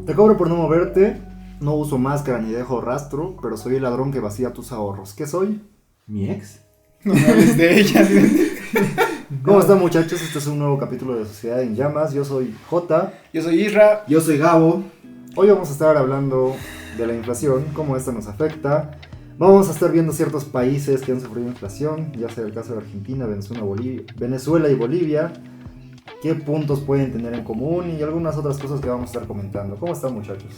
Te cobro por no moverte, no uso máscara ni dejo rastro, pero soy el ladrón que vacía tus ahorros. ¿Qué soy? ¿Mi ex? No me hables de ella. ¿Cómo están, muchachos? Este es un nuevo capítulo de Sociedad en Llamas. Yo soy Jota. Yo soy Isra. Yo soy Gabo. Hoy vamos a estar hablando de la inflación, cómo esta nos afecta. Vamos a estar viendo ciertos países que han sufrido inflación, ya sea el caso de Argentina, Venezuela y Bolivia. ¿Qué puntos pueden tener en común? Y algunas otras cosas que vamos a estar comentando. ¿Cómo están, muchachos?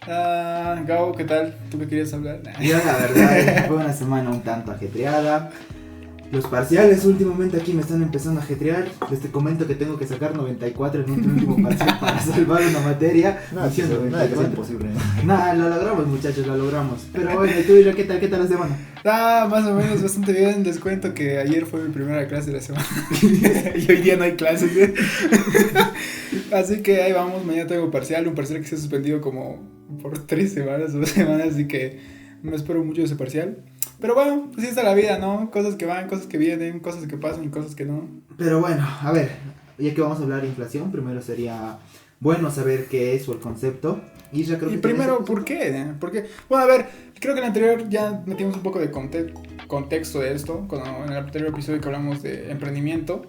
Gabo, ¿qué tal? ¿Tú qué querías hablar? Yo la verdad fue una semana un tanto ajetreada. Los parciales últimamente aquí me están empezando a ajetrear. Les comento que tengo que sacar 94 en un último parcial para salvar una materia. Nada, que sea imposible. Nada, lo logramos, muchachos, lo logramos. Pero bueno, tú y yo, ¿qué tal la semana? Más o menos bastante bien. Les cuento que ayer fue mi primera clase de la semana. Y hoy día no hay clases. Así que ahí vamos, mañana tengo un parcial que se ha suspendido como por 3 semanas o 2 semanas, así que me espero mucho de ese parcial. Pero bueno, así está la vida, ¿no? Cosas que van, cosas que vienen, cosas que pasan y cosas que no. Pero bueno, a ver, ya que vamos a hablar de inflación, primero sería bueno saber qué es o el concepto. Y primero, ¿por qué? Porque, bueno, a ver, creo que en el anterior ya metimos un poco de contexto de esto, en el anterior episodio que hablamos de emprendimiento,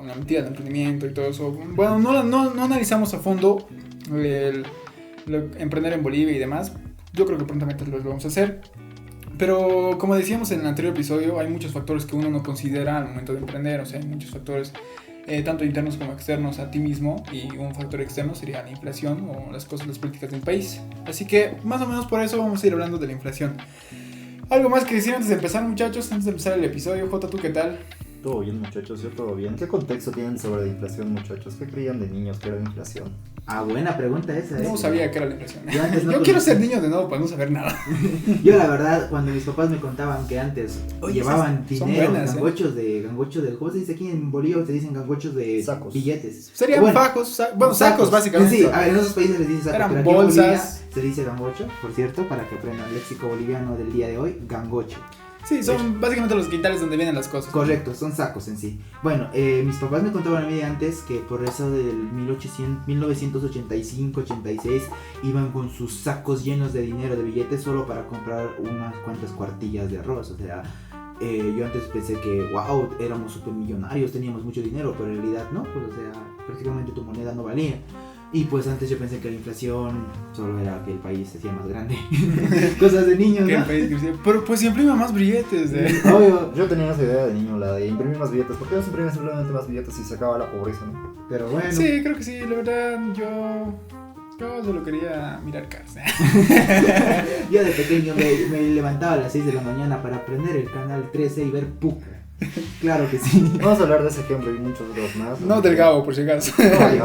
la mentira del emprendimiento y todo eso. Bueno, no analizamos a fondo emprender en Bolivia y demás. Yo creo que prontamente lo vamos a hacer. Pero como decíamos en el anterior episodio, hay muchos factores que uno no considera al momento de emprender. O sea, hay muchos factores, tanto internos como externos a ti mismo. Y un factor externo sería la inflación o las políticas del país. Así que más o menos por eso vamos a ir hablando de la inflación. ¿Algo más que decir antes de empezar, muchachos? Antes de empezar el episodio, Jota, ¿tú qué tal? Todo bien, muchachos, yo todo bien. ¿Qué contexto tienen sobre la inflación, muchachos? ¿Qué creían de niños que era la inflación? Buena pregunta esa. No sabía que era la inflación. Yo quiero ser niño de nuevo para no saber nada. Yo la verdad, cuando mis papás me contaban que antes llevaban dinero, gangochos de, ¿cómo se dice aquí en Bolivia? Se dicen gangochos de sacos. Billetes. Serían sacos básicamente. Sí, a ver, en esos países les dicen sacos. Eran pero aquí bolsas. En Bolivia se dice gangocho, por cierto, para que aprendan el léxico boliviano del día de hoy, gangocho. Sí, son básicamente los quintales donde vienen las cosas. Correcto, son sacos en sí. Bueno, mis papás me contaban a mí antes que por eso del 1985-86 iban con sus sacos llenos de dinero, de billetes, solo para comprar unas cuantas cuartillas de arroz. O sea, yo antes pensé que, wow, éramos súper millonarios, teníamos mucho dinero, pero en realidad no, pues o sea, prácticamente tu moneda no valía. Y pues antes yo pensé que la inflación solo era que el país se hacía más grande. Cosas de niños, que ¿no? el país crecía. Pero pues se imprima más billetes. Obvio, yo tenía esa idea de niño, la de imprimir más billetes. ¿Por qué no se imprimen simplemente más billetes y se acaba la pobreza, no? Pero bueno. Sí, creo que sí, la verdad, yo solo quería mirar caras. Yo de pequeño me levantaba a las 6 de la mañana para prender el canal 13 y ver Pucca. Claro que sí. Vamos a hablar de ese ejemplo y muchos otros más. No del Gabo, por si acaso. Bueno,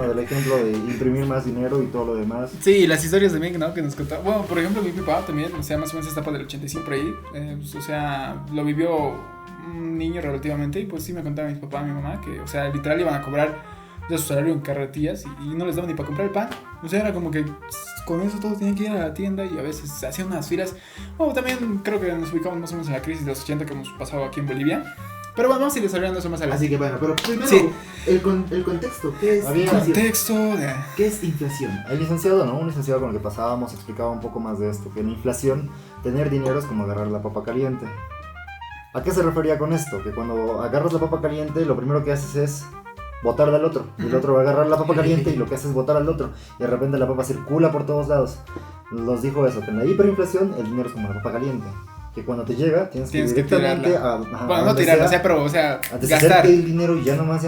del ejemplo de imprimir más dinero y todo lo demás. Sí, las historias de Mick, ¿no? Que nos contaba. Bueno, por ejemplo, mi papá también, o sea, más o menos esta etapa del 85 por ahí. Pues, o sea, lo vivió un niño relativamente. Y pues sí me contaba mi papá, mi mamá, que, o sea, literal iban a cobrar ya su salario en carretillas y no les daban ni para comprar el pan. O sea, era como que con eso todos tenían que ir a la tienda y a veces se hacían unas filas. Bueno, también creo que nos ubicamos más o menos en la crisis de los 80 que hemos pasado aquí en Bolivia. Pero bueno, vamos a ir desarrollando eso más adelante. Así que bueno, pero primero sí. el contexto. ¿Qué es inflación? ¿Qué es inflación? El licenciado, ¿no? Un licenciado con el que pasábamos explicaba un poco más de esto. Que en inflación, tener dinero es como agarrar la papa caliente. ¿A qué se refería con esto? Que cuando agarras la papa caliente, lo primero que haces es botarla al otro. Y el otro va a agarrar la papa caliente y lo que hace es botar al otro. Y de repente la papa circula por todos lados. Nos dijo eso, que en la hiperinflación el dinero es como la papa caliente. Que cuando te llega tienes que directamente bueno, no tirarla, o sea, pero, o sea, gastar el dinero y ya no más.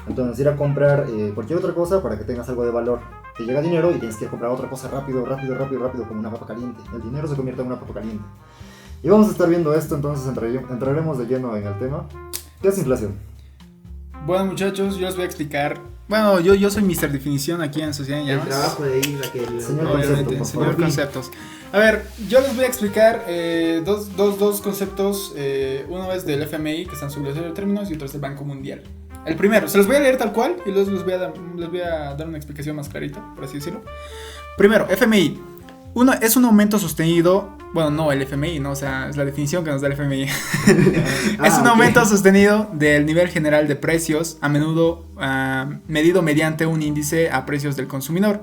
Entonces ir a comprar cualquier otra cosa para que tengas algo de valor. Te llega dinero y tienes que ir a comprar otra cosa rápido, como una papa caliente. El dinero se convierte en una papa caliente. Y vamos a estar viendo esto, entonces entraremos de lleno en el tema. ¿Qué es inflación? Bueno, muchachos, yo les voy a explicar. Bueno, yo soy Mr. Definición aquí en Sociedad en Llamas. El trabajo de Isra, que señor Conceptos. A ver, yo les voy a explicar dos conceptos. Uno es del FMI, que están subidos de términos, y otro es del Banco Mundial. El primero, se los voy a leer tal cual y luego les voy a dar una explicación más clarita, por así decirlo. Primero, FMI. Es un aumento sostenido, bueno, no el FMI, no, o sea, es la definición que nos da el FMI. Es un aumento sostenido del nivel general de precios, a menudo medido mediante un índice a precios del consumidor.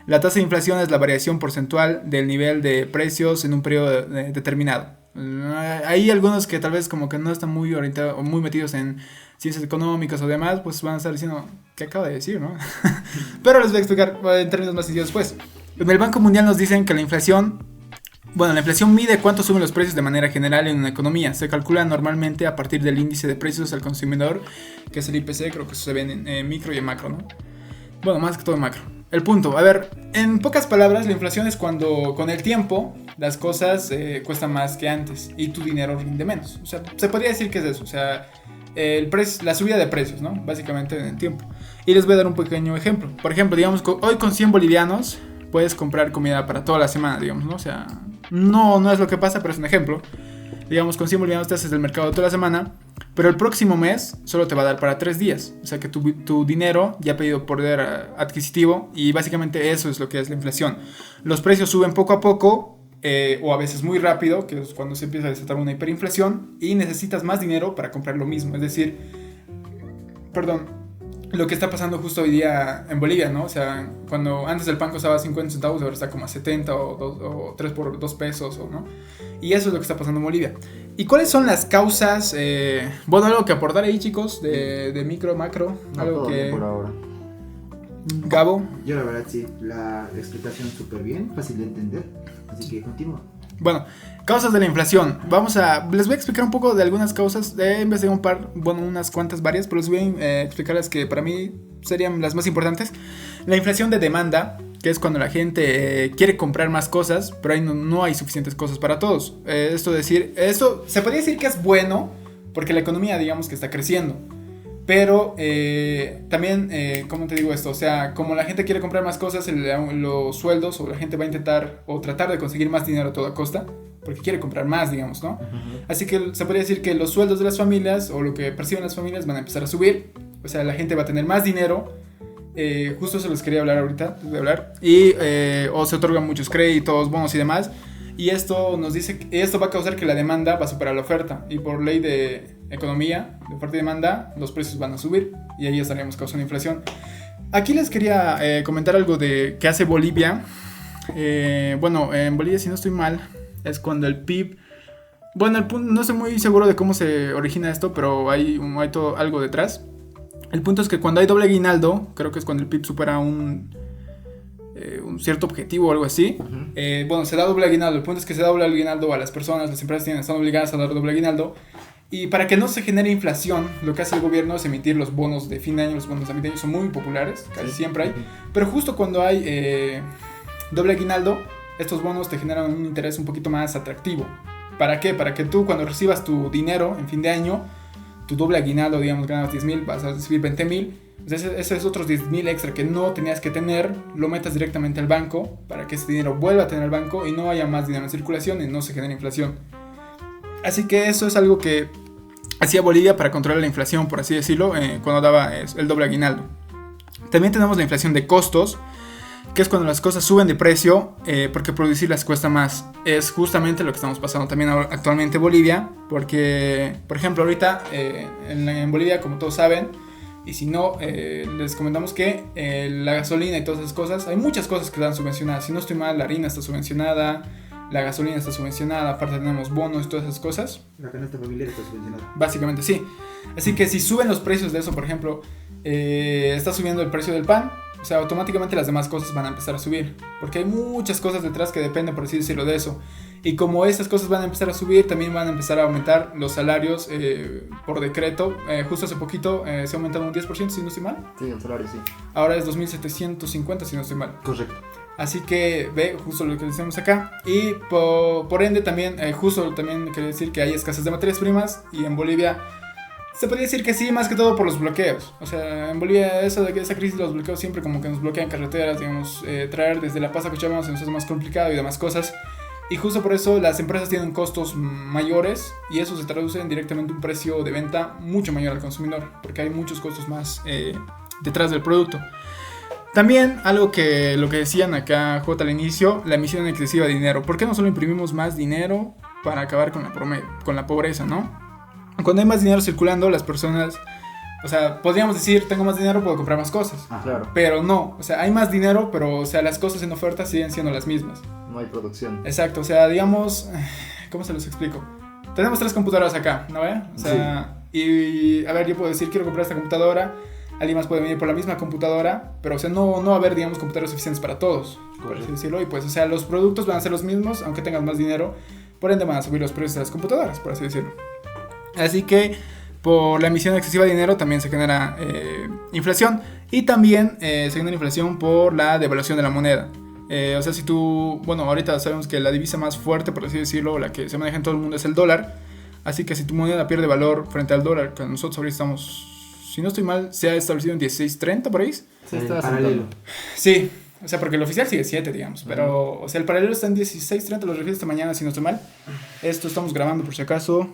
La tasa de inflación es la variación porcentual del nivel de precios en un periodo determinado. Hay algunos que tal vez como que no están muy orientados o muy metidos en ciencias económicas o demás, pues van a estar diciendo, ¿qué acaba de decir, no? Pero les voy a explicar en términos más sencillos después. En el Banco Mundial nos dicen que la inflación mide cuánto suben los precios de manera general en una economía. Se calcula normalmente a partir del índice de precios al consumidor, que es el IPC, creo que eso se ve en micro y en macro, ¿no? Bueno, más que todo en macro. El punto, a ver, en pocas palabras, la inflación es cuando con el tiempo las cosas cuestan más que antes y tu dinero rinde menos. O sea, se podría decir que es eso, o sea, la subida de precios, ¿no? Básicamente en el tiempo. Y les voy a dar un pequeño ejemplo. Por ejemplo, digamos, hoy con 100 bolivianos puedes comprar comida para toda la semana, digamos, ¿no? O sea, no es lo que pasa, pero es un ejemplo. Digamos, con 100 bolivianos te haces el mercado toda la semana, pero el próximo mes solo te va a dar para 3 días. O sea que tu dinero ya ha perdido poder adquisitivo y básicamente eso es lo que es la inflación. Los precios suben poco a poco o a veces muy rápido, que es cuando se empieza a desatar una hiperinflación y necesitas más dinero para comprar lo mismo. Es decir, lo que está pasando justo hoy día en Bolivia, ¿no? O sea, cuando antes el pan costaba 50 centavos, ahora está como a 70 o 3 por 2 pesos, ¿no? Y eso es lo que está pasando en Bolivia. ¿Y cuáles son las causas? Algo que aportar ahí, chicos, de micro, macro, algo que... por ahora. Gabo. Yo la verdad sí, la explicación súper bien, fácil de entender, así que continúa. Bueno, causas de la inflación. Les voy a explicar un poco de algunas causas. Investigué unas cuantas varias, pero les voy a explicar las que para mí serían las más importantes. La inflación de demanda, que es cuando la gente quiere comprar más cosas, pero ahí no hay suficientes cosas para todos. Esto se podría decir que es bueno, porque la economía, digamos que está creciendo. Pero también, ¿cómo te digo esto? O sea, como la gente quiere comprar más cosas, los sueldos o la gente va a intentar o tratar de conseguir más dinero a toda costa, porque quiere comprar más, digamos, ¿no? Uh-huh. Así que se podría decir que los sueldos de las familias o lo que perciben las familias van a empezar a subir. O sea, la gente va a tener más dinero. Justo se los quería hablar ahorita, y o se otorgan muchos créditos, bonos y demás. Y esto nos dice que esto va a causar que la demanda va a superar la oferta. Y por ley de economía, de oferta y demanda, los precios van a subir. Y ahí estaríamos causando inflación. Aquí les quería comentar algo que hace Bolivia. En Bolivia, si no estoy mal, es cuando el PIB... no estoy muy seguro de cómo se origina esto, pero hay todo algo detrás. El punto es que cuando hay doble aguinaldo, creo que es cuando el PIB supera un cierto objetivo o algo así. Uh-huh. Se da doble aguinaldo. El punto es que se da doble aguinaldo a las personas, las empresas están obligadas a dar doble aguinaldo. Y para que no se genere inflación, lo que hace el gobierno es emitir los bonos de fin de año. Los bonos de fin de año son muy populares, casi siempre hay. Pero justo cuando hay doble aguinaldo, estos bonos te generan un interés un poquito más atractivo. ¿Para qué? Para que tú, cuando recibas tu dinero en fin de año, tu doble aguinaldo, digamos, ganas 10,000, vas a recibir 20,000. Esos otros 10,000 extra que no tenías que tener, lo metas directamente al banco para que ese dinero vuelva a tener el banco y no haya más dinero en circulación y no se genere inflación. Así que eso es algo que hacía Bolivia para controlar la inflación, por así decirlo, cuando daba el doble aguinaldo. También tenemos la inflación de costos, que es cuando las cosas suben de precio porque producirlas cuesta más. Es justamente lo que estamos pasando también actualmente en Bolivia, porque, por ejemplo, ahorita en Bolivia, como todos saben, y si no, les comentamos que la gasolina y todas esas cosas, hay muchas cosas que están subvencionadas. Si no estoy mal, la harina está subvencionada, la gasolina está subvencionada, aparte tenemos bonos y todas esas cosas. La canasta familiar está subvencionada. Básicamente sí. Así que si suben los precios de eso, por ejemplo, está subiendo el precio del pan, o sea, automáticamente las demás cosas van a empezar a subir, porque hay muchas cosas detrás que dependen, por así decirlo, de eso. Y como esas cosas van a empezar a subir, también van a empezar a aumentar los salarios por decreto. Justo hace poquito se ha aumentado un 10%, si no estoy mal. Sí, el salario sí. Ahora es 2,750, si no estoy mal. Correcto. Así que ve justo lo que decimos acá. Y por ende también, justo también quiere decir que hay escasez de materias primas. Y en Bolivia se podría decir que sí, más que todo por los bloqueos. O sea, en Bolivia esa crisis de los bloqueos siempre como que nos bloquean carreteras, digamos, traer desde La Paz a Cochabamba se nos hace más complicado y demás cosas. Y justo por eso las empresas tienen costos mayores y eso se traduce en directamente un precio de venta mucho mayor al consumidor, porque hay muchos costos más detrás del producto. También algo que lo que decían acá J al inicio, la emisión excesiva de dinero. ¿Por qué no solo imprimimos más dinero para acabar con la pobreza, no? Cuando hay más dinero circulando, las personas O sea, podríamos decir, tengo más dinero, puedo comprar más cosas. Claro, Pero no, o sea, hay más dinero, pero o sea, las cosas en oferta siguen siendo las mismas. no hay producción. Exacto, o sea, digamos, ¿cómo se los explico? Tenemos 3 computadoras acá, ¿no ve? O sea, y a ver, yo puedo decir, quiero comprar esta computadora, alguien más puede venir por la misma computadora, pero o sea, no va a haber, digamos, computadoras suficientes para todos, por así decirlo, y pues, o sea, los productos van a ser los mismos, aunque tengas más dinero, por ende van a subir los precios de las computadoras, por así decirlo. Así que, por la emisión excesiva de dinero también se genera inflación, y también se genera inflación por la devaluación de la moneda. O sea, si tú, bueno, ahorita sabemos que la divisa más fuerte, por así decirlo, la que se maneja en todo el mundo es el dólar. Así que si tu moneda pierde valor frente al dólar, que nosotros ahorita estamos, si no estoy mal, se ha establecido en 16.30 por ahí. Sí, está paralelo. Sí, o sea, porque el oficial sigue 7, digamos. Pero, o sea, el paralelo está en 16.30, lo refiero esta mañana, si no estoy mal. Esto estamos grabando, por si acaso,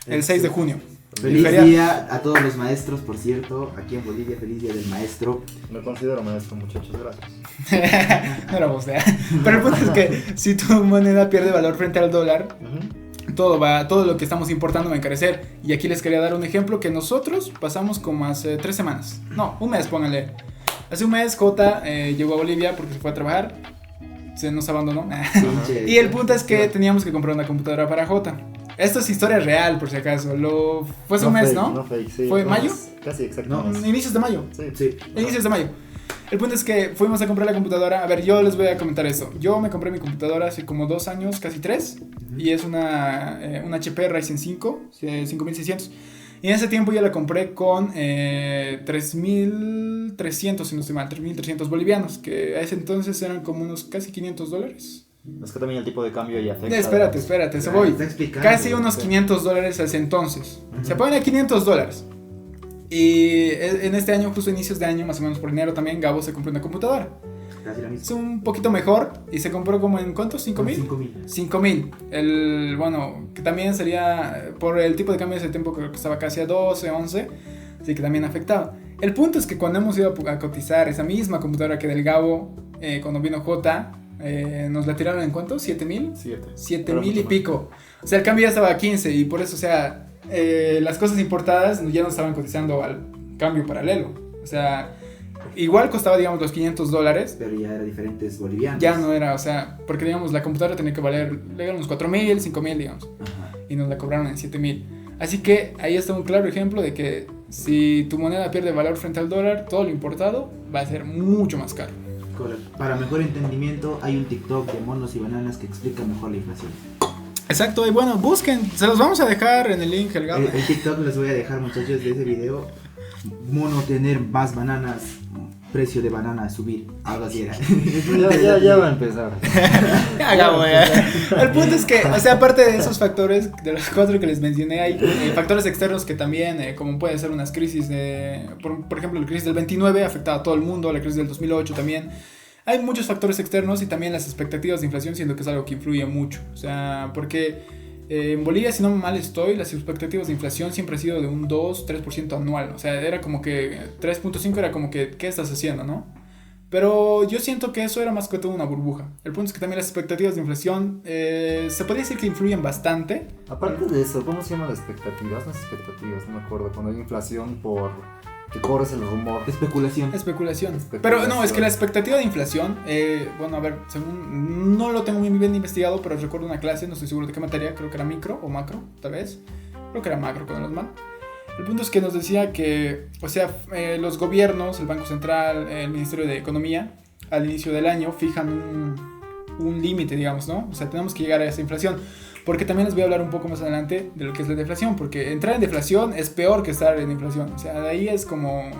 el 6 de junio. Feliz día a todos los maestros, por cierto, aquí en Bolivia, feliz día del maestro. Me considero maestro, muchachos, gracias. No era vos, pero el punto es que si tu moneda pierde valor frente al dólar, todo lo que estamos importando va a encarecer. Y aquí les quería dar un ejemplo que nosotros pasamos como hace 3 semanas. No, un mes, pónganle. Hace un mes Jota llegó a Bolivia porque se fue a trabajar. Se nos abandonó. Y el punto es que teníamos que comprar una computadora para Jota. Esto es historia real, por si acaso. Fue hace un mes, fake, ¿no? No fake, sí. ¿Fue mayo? Casi exactamente. No, inicios de mayo. Sí. Inicios de mayo. El punto es que fuimos a comprar la computadora. A ver, yo les voy a comentar esto. Yo me compré mi computadora hace como 2 años, casi 3. Y es una HP Ryzen 5, 5600. Y en ese tiempo yo la compré con 3.300, si no estoy mal, 3.300 bolivianos. Que a ese entonces eran como unos casi $500. Es que también el tipo de cambio ya afecta. Espérate, eso voy. Está explicando. Casi unos $500 a ese entonces. Se ponen a $500. Y en este año, justo inicios de año, más o menos por enero también, Gabo se compró una computadora. Casi la Es misma. un poquito mejor y se compró como en ¿cuántos? ¿5.000? 5.000. Bueno, que también sería por el tipo de cambio de ese tiempo, creo que estaba casi a 12, 11. Así que también afectaba. El punto es que cuando hemos ido a cotizar esa misma computadora que del Gabo, cuando vino J, nos la tiraron en ¿cuánto? ¿7.000? 7.000 y pico. O sea, el cambio ya estaba a 15 y por eso, o sea, las cosas importadas ya no estaban cotizando al cambio paralelo. O sea, igual costaba, digamos, los $500. Pero ya era diferentes bolivianos. Ya no era, o sea, porque digamos, la computadora tenía que valer, le dieron unos 4.000, 5.000, digamos. Ajá. Y nos la cobraron en 7.000. Así que ahí está un claro ejemplo de que si tu moneda pierde valor frente al dólar, todo lo importado va a ser mucho más caro. Correcto. Para mejor entendimiento, hay un TikTok de monos y bananas que explica mejor la inflación. Exacto, y bueno, busquen, se los vamos a dejar en el link, el Gabo. El TikTok les voy a dejar, muchachos, de ese video. Mono tener más bananas, precio de banana subir. Algo así era. Ya va a empezar. Ya, Gabo, ya. El punto es que, o sea, aparte de esos factores, de los 4 que les mencioné, hay factores externos que también, como puede ser unas crisis por ejemplo, la crisis del 29 ha afectado a todo el mundo, la crisis del 2008 también. Hay muchos factores externos y también las expectativas de inflación, siendo que es algo que influye mucho. O sea, porque en Bolivia, si no mal estoy, las expectativas de inflación siempre han sido de un 2-3% anual. O sea, era como que 3.5 era como que, ¿qué estás haciendo, no? Pero yo siento que eso era más que todo una burbuja. El punto es que también las expectativas de inflación se podría decir que influyen bastante. Aparte de eso, ¿cómo se llaman las expectativas? No es expectativas, no me acuerdo. Cuando hay inflación por que corres el rumor. Especulación. Pero no, es que la expectativa de inflación, bueno, a ver, según, no lo tengo muy bien investigado, pero recuerdo una clase, no estoy seguro de qué materia, creo que era micro o macro, tal vez. Creo que era macro con los man. El punto es que nos decía que, o sea, los gobiernos, el Banco Central, el Ministerio de Economía, al inicio del año fijan un límite, digamos, ¿no? O sea, tenemos que llegar a esa inflación. Porque también les voy a hablar un poco más adelante de lo que es la deflación, porque entrar en deflación es peor que estar en inflación. O sea, de ahí es como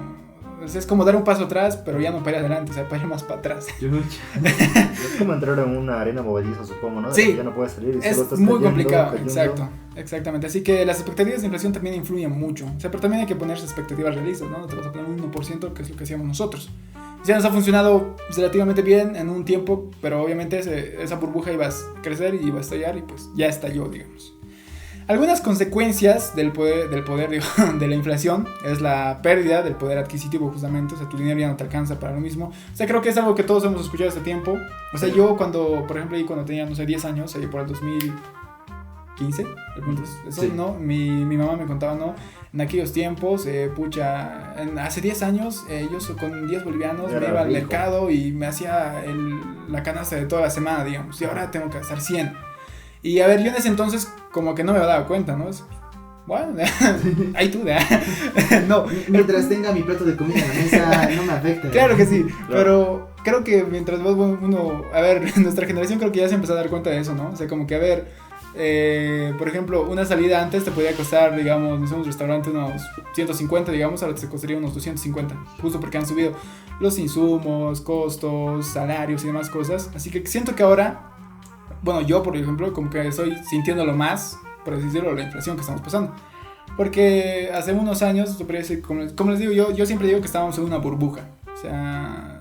dar un paso atrás, pero ya no para ir adelante, o sea, para ir más para atrás. Es como entrar en una arena movediza, supongo, ¿no? Sí, ya no puedes salir y es solo estás muy cayendo, complicado, cayendo. exactamente. Así que las expectativas de inflación también influyen mucho. O sea, pero también hay que ponerse expectativas realistas, ¿no? No te vas a poner un 1%, que es lo que hacíamos nosotros. Ya nos ha funcionado relativamente bien en un tiempo, pero obviamente esa burbuja iba a crecer y iba a estallar y pues ya estalló, digamos. Algunas consecuencias del poder digo, de la inflación es la pérdida del poder adquisitivo justamente, o sea, tu dinero ya no te alcanza para lo mismo. O sea, creo que es algo que todos hemos escuchado este tiempo. O sea, yo cuando, por ejemplo, cuando tenía, no sé, 10 años, ahí por el 15. El punto es, eso Sí. no, mi mamá me contaba, no, en aquellos tiempos, hace 10 años, yo con 10 bolivianos Era me iba al rico. mercado y me hacía la canasta de toda la semana, digamos, y ahora tengo que gastar 100. Y a ver, yo en ese entonces como que no me daba cuenta, ¿no? Bueno, ahí tú, no. Mientras tenga mi plato de comida en la mesa, no me afecta. Claro que sí, pero creo que mientras uno, a ver, nuestra generación creo que ya se empezó a dar cuenta de eso, ¿no? O sea, como que a ver, por ejemplo, una salida antes te podía costar, digamos, no sé, un restaurante unos 150, digamos, ahora te costaría unos 250, justo porque han subido los insumos, costos, salarios y demás cosas. Así que siento que ahora, bueno, yo por ejemplo, como que estoy sintiéndolo más, por así decirlo, la inflación que estamos pasando. Porque hace unos años, como les digo, yo siempre digo que estábamos en una burbuja. O sea,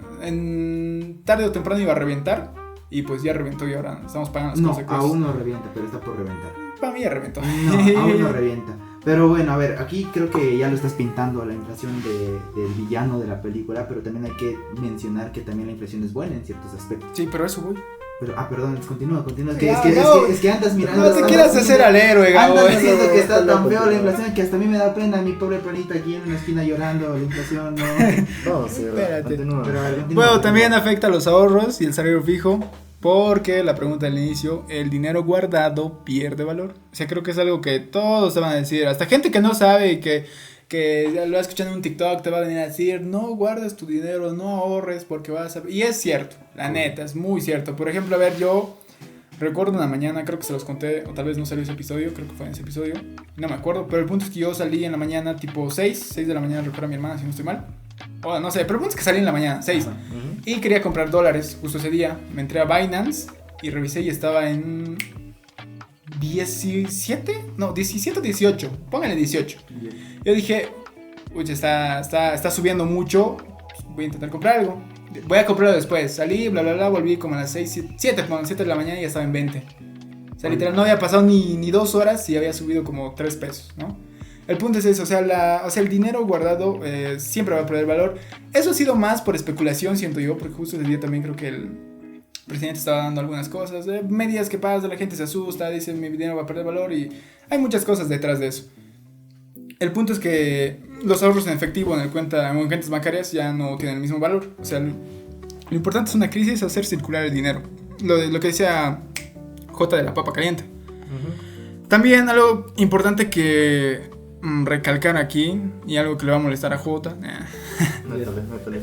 tarde o temprano iba a reventar. Y pues ya reventó y ahora estamos pagando las No, consecuencias. aún no revienta, pero está por reventar. Para mí ya reventó. No, aún no revienta. Pero bueno, a ver, aquí creo que ya lo estás pintando a la inflación del villano de la película, pero también hay que mencionar que también la inflación es buena en ciertos aspectos. Sí, pero eso voy. Pero, perdón, continúa. Ya, Gabo, Es que andas mirando. No te andas quieras hacer al héroe, Gabo. Andas diciendo que está tan No, feo la no. inflación que hasta a mí me da pena. Mi pobre planita aquí en una esquina llorando. La inflación, no. No, sí, Espérate. continúa. Pero, a ver, continúa, Bueno, continúa. también afecta a los ahorros y el salario fijo. Porque la pregunta del inicio, el dinero guardado pierde valor. O sea, creo que es algo que todos te van a decir. Hasta gente que no sabe y que lo va escuchando en un TikTok te va a venir a decir, no guardes tu dinero, no ahorres porque vas a... Y es cierto, la neta, es muy cierto. Por ejemplo, a ver, yo recuerdo una mañana, creo que se los conté, o tal vez no salió ese episodio, creo que fue en ese episodio, no me acuerdo, pero el punto es que yo salí en la mañana tipo 6 de la mañana, recuerdo a mi hermana, si no estoy mal. O no sé, pero el punto es que salí en la mañana, 6. Ajá. Ujú. Y quería comprar dólares justo ese día. Me entré a Binance y revisé y estaba en 17, no, 17 o 18. Pónganle 18. Yo dije, uy, está subiendo mucho. Voy a intentar comprar algo. Voy a comprarlo después. Salí, bla, bla, bla. Volví como a las 7 de la mañana y ya estaba en 20. O sea, literal, no había pasado ni 2 horas y había subido como 3 pesos, ¿no? El punto es eso, o sea, el dinero guardado siempre va a perder valor. Eso ha sido más por especulación, siento yo, porque justo ese día también creo que el presidente estaba dando algunas cosas, medidas que pasa, la gente se asusta, dice mi dinero va a perder valor y hay muchas cosas detrás de eso. El punto es que los ahorros en efectivo en cuentas bancarias ya no tienen el mismo valor. O sea, lo importante es una crisis, hacer circular el dinero. Lo que decía J de la papa caliente. Ujú. También algo importante que recalcar aquí, y algo que le va a molestar a J. Métale.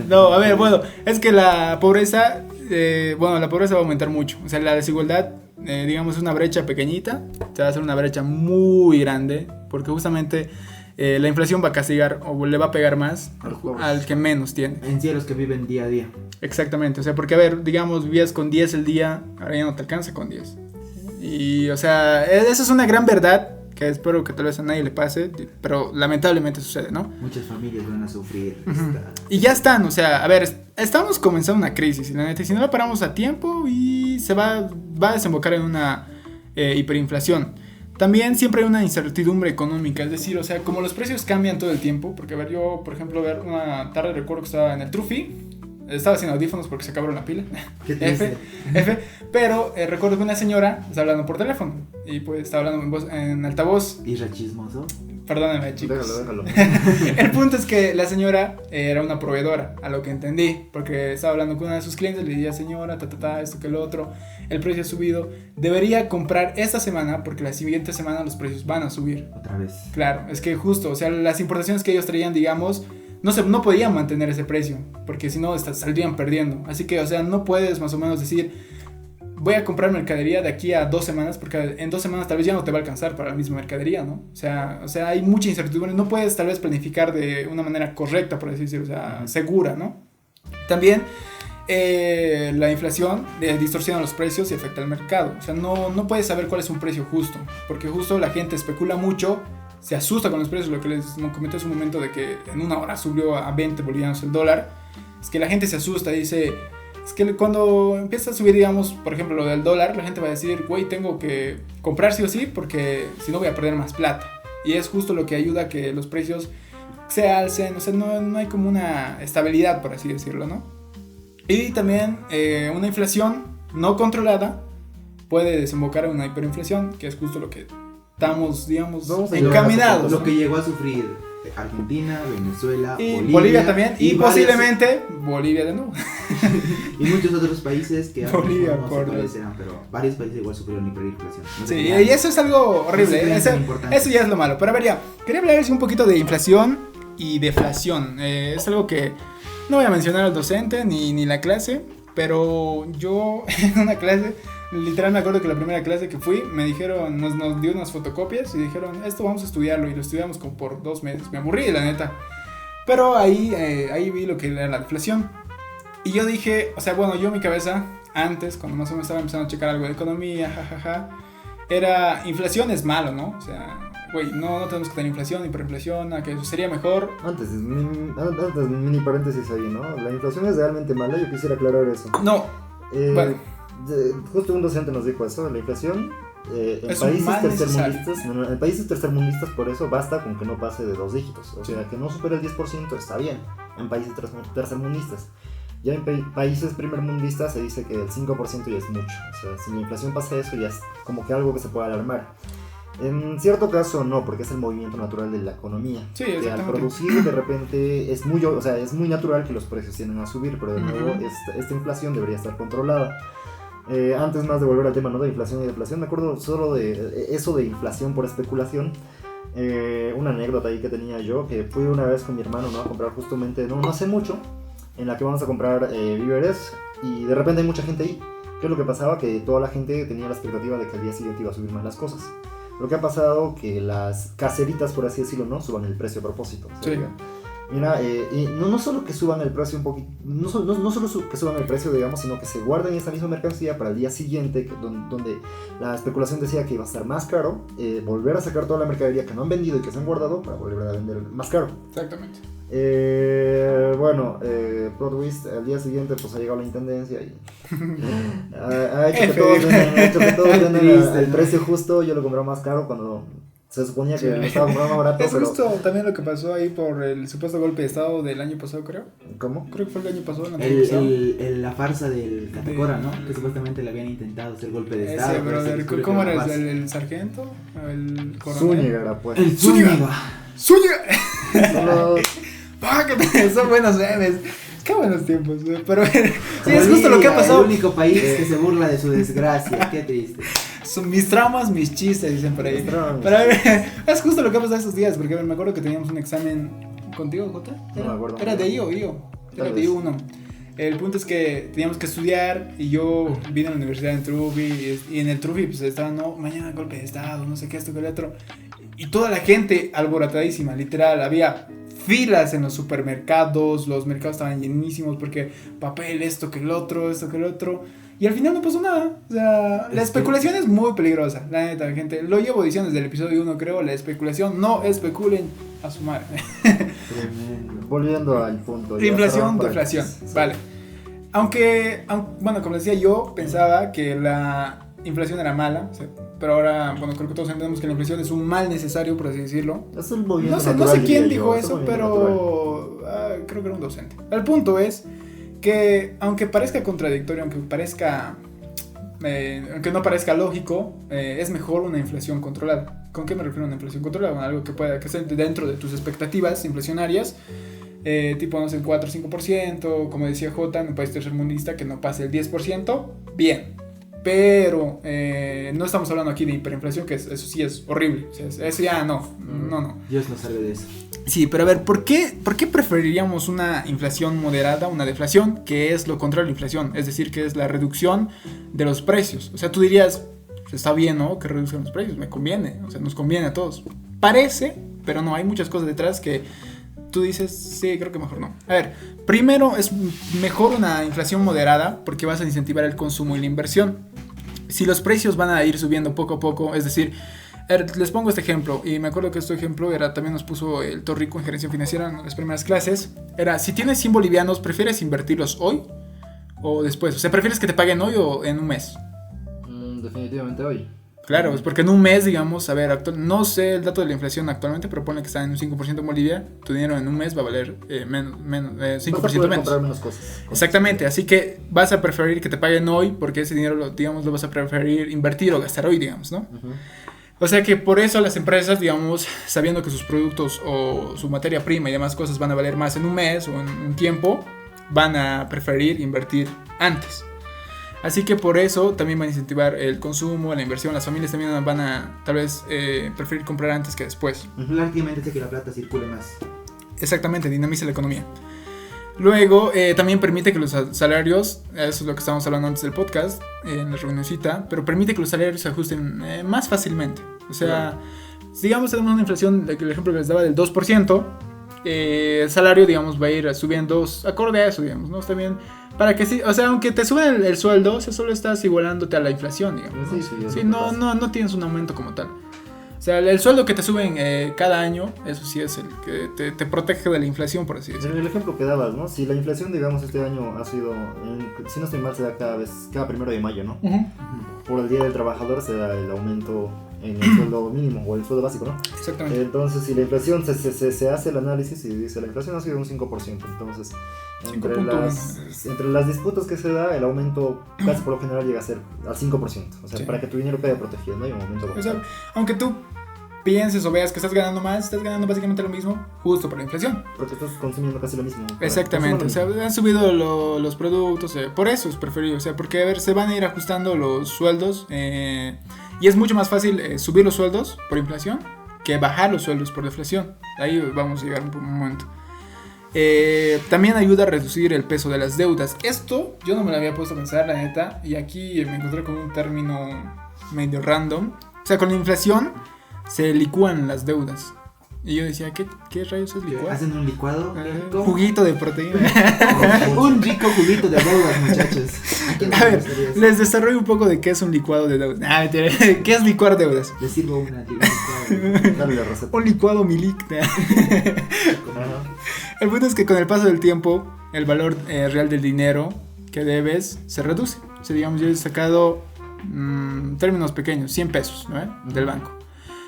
No, a ver, bueno, es que la pobreza, la pobreza va a aumentar mucho. O sea, la desigualdad, digamos, es una brecha pequeñita, se va a hacer una brecha muy grande, porque justamente la inflación va a castigar o le va a pegar más A los pobres. al que menos tiene. En sí, a los que viven día a día. Exactamente, o sea, porque a ver, digamos, vivías con 10 el día, ahora ya no te alcanza con 10. Y, o sea, esa es una gran verdad que espero que tal vez a nadie le pase, pero lamentablemente sucede, ¿no? Muchas familias van a sufrir. Ujú. Y ya están, o sea, a ver, estamos comenzando una crisis, y la neta, y si no la paramos a tiempo y se va a desembocar en una hiperinflación. También siempre hay una incertidumbre económica, es decir, o sea, como los precios cambian todo el tiempo, porque a ver, yo, por ejemplo, una tarde recuerdo que estaba en el Trufi, estaba sin audífonos porque se acabaron la pila. Qué triste. Pero recuerdo que una señora estaba hablando por teléfono y pues estaba hablando en altavoz. Isra chismoso. Perdónenme, chicos. Déjalo. El punto es que la señora era una proveedora, a lo que entendí, porque estaba hablando con una de sus clientes, le decía, señora, esto que lo otro, el precio ha subido, debería comprar esta semana porque la siguiente semana los precios van a subir. Otra vez. Claro, es que justo, o sea, las importaciones que ellos traían, digamos, no podían mantener ese precio, porque si no saldrían perdiendo. Así que, o sea, no puedes más o menos decir, voy a comprar mercadería de aquí a 2 semanas, porque en 2 semanas tal vez ya no te va a alcanzar para la misma mercadería, ¿no? O sea, hay mucha incertidumbre, no puedes tal vez planificar de una manera correcta, por así decirlo, o sea, segura, ¿no? También la inflación distorsiona los precios y afecta al mercado. O sea, no puedes saber cuál es un precio justo, porque justo la gente especula mucho, se asusta con los precios, lo que les comenté hace un momento de que en una hora subió a 20 bolivianos el dólar. Es que la gente se asusta, dice, es que cuando empieza a subir, digamos, por ejemplo, lo del dólar, la gente va a decir, güey, tengo que comprar sí o sí, porque si no voy a perder más plata. Y es justo lo que ayuda a que los precios se alcen, o sea, no hay como una estabilidad, por así decirlo, ¿no? Y también una inflación no controlada puede desembocar en una hiperinflación, que es justo lo que estamos, digamos, Vamos a encaminados. Lo ¿no? que llegó a sufrir Argentina, Venezuela, Y Bolivia también, y varios- posiblemente Bolivia de nuevo. y muchos otros países que Bolivia, no sé por cuáles Dios. eran, pero varios países igual sufrieron hiperinflación. No Sí, sé y qué eso es algo horrible. No se Eso, crean tan importante. eso ya es lo malo. Pero a ver, ya, quería hablarles un poquito de inflación y deflación. Es algo que no voy a mencionar al docente ni la clase, pero yo en una clase, literal me acuerdo que la primera clase que fui, me dijeron, nos dio unas fotocopias y dijeron, esto vamos a estudiarlo, y lo estudiamos como por 2 meses. Me aburrí, la neta. Pero ahí vi lo que era la deflación. Y yo dije, o sea, bueno, yo en mi cabeza, antes, cuando más o menos estaba empezando a checar algo de economía, jajaja, era, inflación es malo, ¿no? O sea, güey, no tenemos que tener inflación, hiperinflación, que eso sería mejor. Antes, mini paréntesis ahí, ¿no? La inflación es realmente mala, yo quisiera aclarar eso. No, bueno. Justo un docente nos dijo eso, la inflación en Es un países mal tercermundistas, en países tercermundistas por eso basta con que no pase de 2 dígitos, o sea, que no supere el 10% está bien, en países tercermundistas. Ya en países primermundistas se dice que el 5% ya es mucho, o sea, si la inflación pasa eso ya es como que algo que se puede alarmar. En cierto caso no, porque es el movimiento natural de la economía. Sí, que al exactamente. producir de repente es muy, o sea, es muy natural que los precios tienden a subir, pero de nuevo Ujú. esta inflación debería estar controlada. Antes más de volver al tema, ¿no?, de inflación y deflación, me acuerdo solo de eso de inflación por especulación. Una anécdota ahí que tenía yo, que fui una vez con mi hermano, ¿no?, a comprar justamente, no hace mucho, en la que vamos a comprar víveres, y de repente hay mucha gente ahí. ¿Qué es lo que pasaba? Que toda la gente tenía la expectativa de que al día siguiente iba a subir más las cosas. Lo que ha pasado que las caseritas, por así decirlo, no suban el precio a propósito. O sea, Sí. mira, y no solo que suban el precio un poquito, no solo que suban el precio, digamos, sino que se guarden esa misma mercancía para el día siguiente, donde la especulación decía que iba a estar más caro, volver a sacar toda la mercadería que no han vendido y que se han guardado para volver a vender más caro. Exactamente. Bueno, plot twist, al día siguiente pues ha llegado la intendencia y ha hecho que todos vendan Triste, el ¿no? precio justo. Yo lo compré más caro cuando se suponía que Sí. lo estaba comprando más barato. Es pero justo también lo que pasó ahí por el supuesto golpe de estado del año pasado, creo. ¿Cómo? Creo que fue el año pasado, el antepasado. La farsa del Catacora, ¿no? Que supuestamente le habían intentado hacer golpe de estado. Ese, pero se brother, descubrió ¿cómo que era? falso. ¿El sargento? ¿El coronel? Zúñiga era, pues. El Zúñiga. Zúñiga. ¡Zúñiga! Solo- ¡Ah, que son buenos memes! Qué buenos tiempos, güey. Pero sí, es Bolivia, justo lo que ha pasado. El único país que se burla de su desgracia. Qué triste. Son mis traumas, mis chistes, dicen por ahí. Mis traumas. Pero a ver, es justo lo que ha pasado estos días, porque a ver, me acuerdo que teníamos un examen contigo, Jota. No me acuerdo. Era de IO. Era Tal de vez. I1. El punto es que teníamos que estudiar y yo vine a la universidad en Trufi y en el Trufi pues estaba, no, mañana golpe de estado, no sé qué, esto, que el otro. Y toda la gente alborotadísima, literal, había filas en los supermercados, los mercados estaban llenísimos porque papel, esto que el otro. Y al final no pasó nada. O sea, la especulación es muy peligrosa, la neta, gente. Lo llevo diciendo desde el episodio 1, creo, la especulación, no especulen a su madre. Tremendo. Volviendo al punto. ya, Inflación, para- deflación, sí. vale. Aunque, bueno, como decía, yo pensaba que la inflación era mala, o sea, pero ahora, bueno, creo que todos entendemos que la inflación es un mal necesario, por así decirlo. Es el movimiento No sé natural, quién diría dijo yo, es el eso, movimiento natural. pero creo que era un docente. El punto es que, aunque parezca contradictorio, aunque no parezca lógico, es mejor una inflación controlada. ¿Con qué me refiero a una inflación controlada? Bueno, algo que pueda que esté dentro de tus expectativas inflacionarias, tipo, no sé, el 4 o 5%, como decía Jota, en un país tercermundista que no pase el 10%, bien. Pero no estamos hablando aquí de hiperinflación, que eso sí es horrible. O sea, eso ya no. Dios nos salve de eso. Sí, pero a ver, ¿por qué preferiríamos una inflación moderada, una deflación, que es lo contrario a la inflación? Es decir, que es la reducción de los precios. O sea, tú dirías, está bien, ¿no?, que reduzcan los precios, me conviene, o sea, nos conviene a todos. Parece, pero no, hay muchas cosas detrás que tú dices, sí, creo que mejor no. A ver, primero es mejor una inflación moderada porque vas a incentivar el consumo y la inversión. Si los precios van a ir subiendo poco a poco, es decir, les pongo este ejemplo, y me acuerdo que este ejemplo también nos puso el Torrico en gerencia financiera en las primeras clases. Era, si tienes 100 bolivianos, ¿prefieres invertirlos hoy o después? O sea, ¿prefieres que te paguen hoy o en un mes? Definitivamente hoy. Claro, es porque en un mes, digamos, a ver, no sé el dato de la inflación actualmente, pero ponle que está en un 5% en Bolivia, tu dinero en un mes va a valer 5% Vas a poder menos. comprar menos cosas. Exactamente, así que vas a preferir que te paguen hoy porque ese dinero, digamos, lo vas a preferir invertir o gastar hoy, digamos, ¿no? Ujú. O sea que por eso las empresas, digamos, sabiendo que sus productos o su materia prima y demás cosas van a valer más en un mes o en un tiempo, van a preferir invertir antes. Así que por eso también van a incentivar el consumo, la inversión. Las familias también van a tal vez preferir comprar antes que después. Prácticamente hace que la plata circule más. Exactamente, dinamiza la economía. Luego también permite que los salarios, eso es lo que estábamos hablando antes del podcast, en la reunioncita, pero permite que los salarios se ajusten más fácilmente. O sea, digamos tenemos una inflación, el ejemplo que les daba del 2%, el salario, digamos, va a ir subiendo acorde a eso, digamos, ¿no? Está bien. Para que sí, o sea, aunque te suben el sueldo, o sea, solo estás igualándote a la inflación, digamos. Sí, no tienes un aumento como tal. O sea, el sueldo que te suben cada año, eso sí es el que te protege de la inflación, por así decirlo. El ejemplo que dabas, ¿no? Si la inflación, digamos, este año ha sido, si no estoy mal, se da cada 1 de mayo, ¿no? Uh-huh. Por el Día del Trabajador se da el aumento en el sueldo mínimo o el sueldo básico, ¿no? Exactamente. Entonces, si la inflación se hace el análisis y dice la inflación ha sido un 5%, entonces entre las disputas que se da, el aumento casi por lo general llega a ser al 5%. O sea, Sí. para que tu dinero quede protegido, no hay un aumento. O sea, aunque tú pienses o veas que estás ganando más, estás ganando básicamente lo mismo justo por la inflación. Porque estás consumiendo casi lo mismo. Exactamente, o sea, han subido los productos, por eso es preferido, o sea, porque a ver, se van a ir ajustando los sueldos y es mucho más fácil subir los sueldos por inflación que bajar los sueldos por deflación. Ahí vamos a llegar un momento. También ayuda a reducir el peso de las deudas. Esto yo no me lo había puesto a pensar, la neta, y aquí me encontré con un término medio random. O sea, con la inflación se licúan las deudas. Y yo decía, ¿qué rayos es licuar? Hacen un licuado. Juguito de proteína. Un rico juguito de deudas, muchachos. A ver, les desarrollo un poco de qué es un licuado de deudas. ¿Qué es licuar deudas? Les sirvo un licuado. Dale la receta. Un licuado Milik. El punto es que con el paso del tiempo, el valor real del dinero que debes se reduce. O sea, digamos, yo he sacado términos pequeños, 100 pesos, ¿no? Del banco.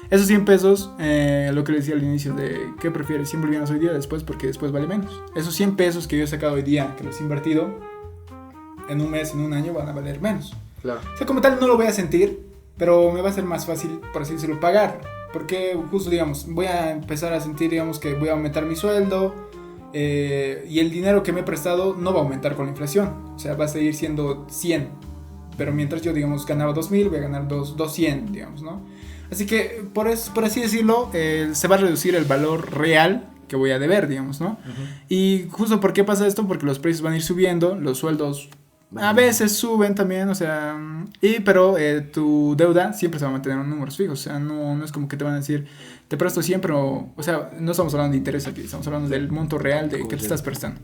Esos 100 pesos, lo que les decía al inicio de ¿qué prefieres? 100 bolivianos hoy día, después, porque después vale menos. Esos 100 pesos que yo he sacado hoy día, que los he invertido, en un mes, en un año, van a valer menos. Claro. O sea, como tal no lo voy a sentir, pero me va a ser más fácil, por así decirlo, pagar. Porque justo, digamos, voy a empezar a sentir, digamos, que voy a aumentar mi sueldo y el dinero que me he prestado no va a aumentar con la inflación. O sea, va a seguir siendo 100. Pero mientras yo, digamos, ganaba 2.000, voy a ganar 200, digamos, ¿no? Así que, por así decirlo, se va a reducir el valor real que voy a deber, digamos, ¿no? Uh-huh. Y justo, ¿por qué pasa esto? Porque los precios van a ir subiendo, los sueldos a veces suben también, o sea, pero tu deuda siempre se va a mantener en números fijos, o sea, no es como que te van a decir, te presto siempre, o sea, no estamos hablando de interés aquí, estamos hablando del monto real de que te estás prestando.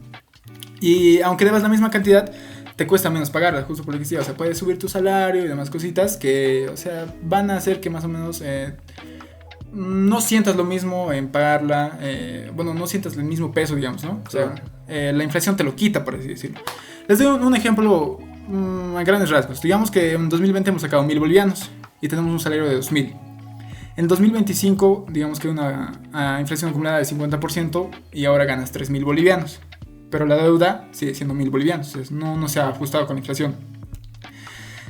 Y aunque debas la misma cantidad, te cuesta menos pagarla, justo por lo que decía, o sea, puedes subir tu salario y demás cositas que, o sea, van a hacer que más o menos no sientas lo mismo en pagarla, bueno, no sientas el mismo peso, digamos, ¿no? O sea, la inflación te lo quita, por así decirlo. Les doy un ejemplo a grandes rasgos. Digamos que en 2020 hemos sacado 1.000 bolivianos y tenemos un salario de 2.000. En 2025, digamos que una inflación acumulada de 50% y ahora ganas 3.000 bolivianos. Pero la deuda sigue siendo 1.000 bolivianos, no se ha ajustado con la inflación.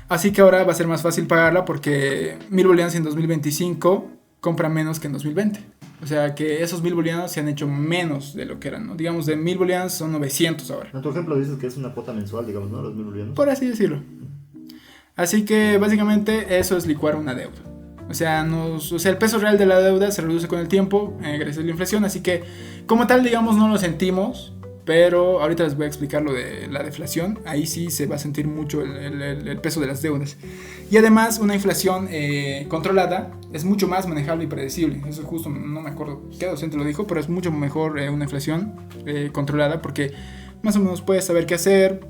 Así que ahora va a ser más fácil pagarla porque 1.000 bolivianos en 2025 compran menos que en 2020. O sea que esos 1.000 bolivianos se han hecho menos de lo que eran, ¿no? Digamos, de 1.000 bolivianos son 900 ahora. En tu ejemplo dices que es una cuota mensual, digamos, ¿no? Los 1.000 bolivianos. Por así decirlo. Así que básicamente eso es licuar una deuda. O sea, el peso real de la deuda se reduce con el tiempo gracias a la inflación. Así que como tal, digamos, no lo sentimos. Pero ahorita les voy a explicar lo de la deflación. Ahí sí se va a sentir mucho el peso de las deudas. Y además una inflación controlada es mucho más manejable y predecible. Eso justo no me acuerdo qué docente lo dijo, pero es mucho mejor una inflación controlada porque más o menos puedes saber qué hacer.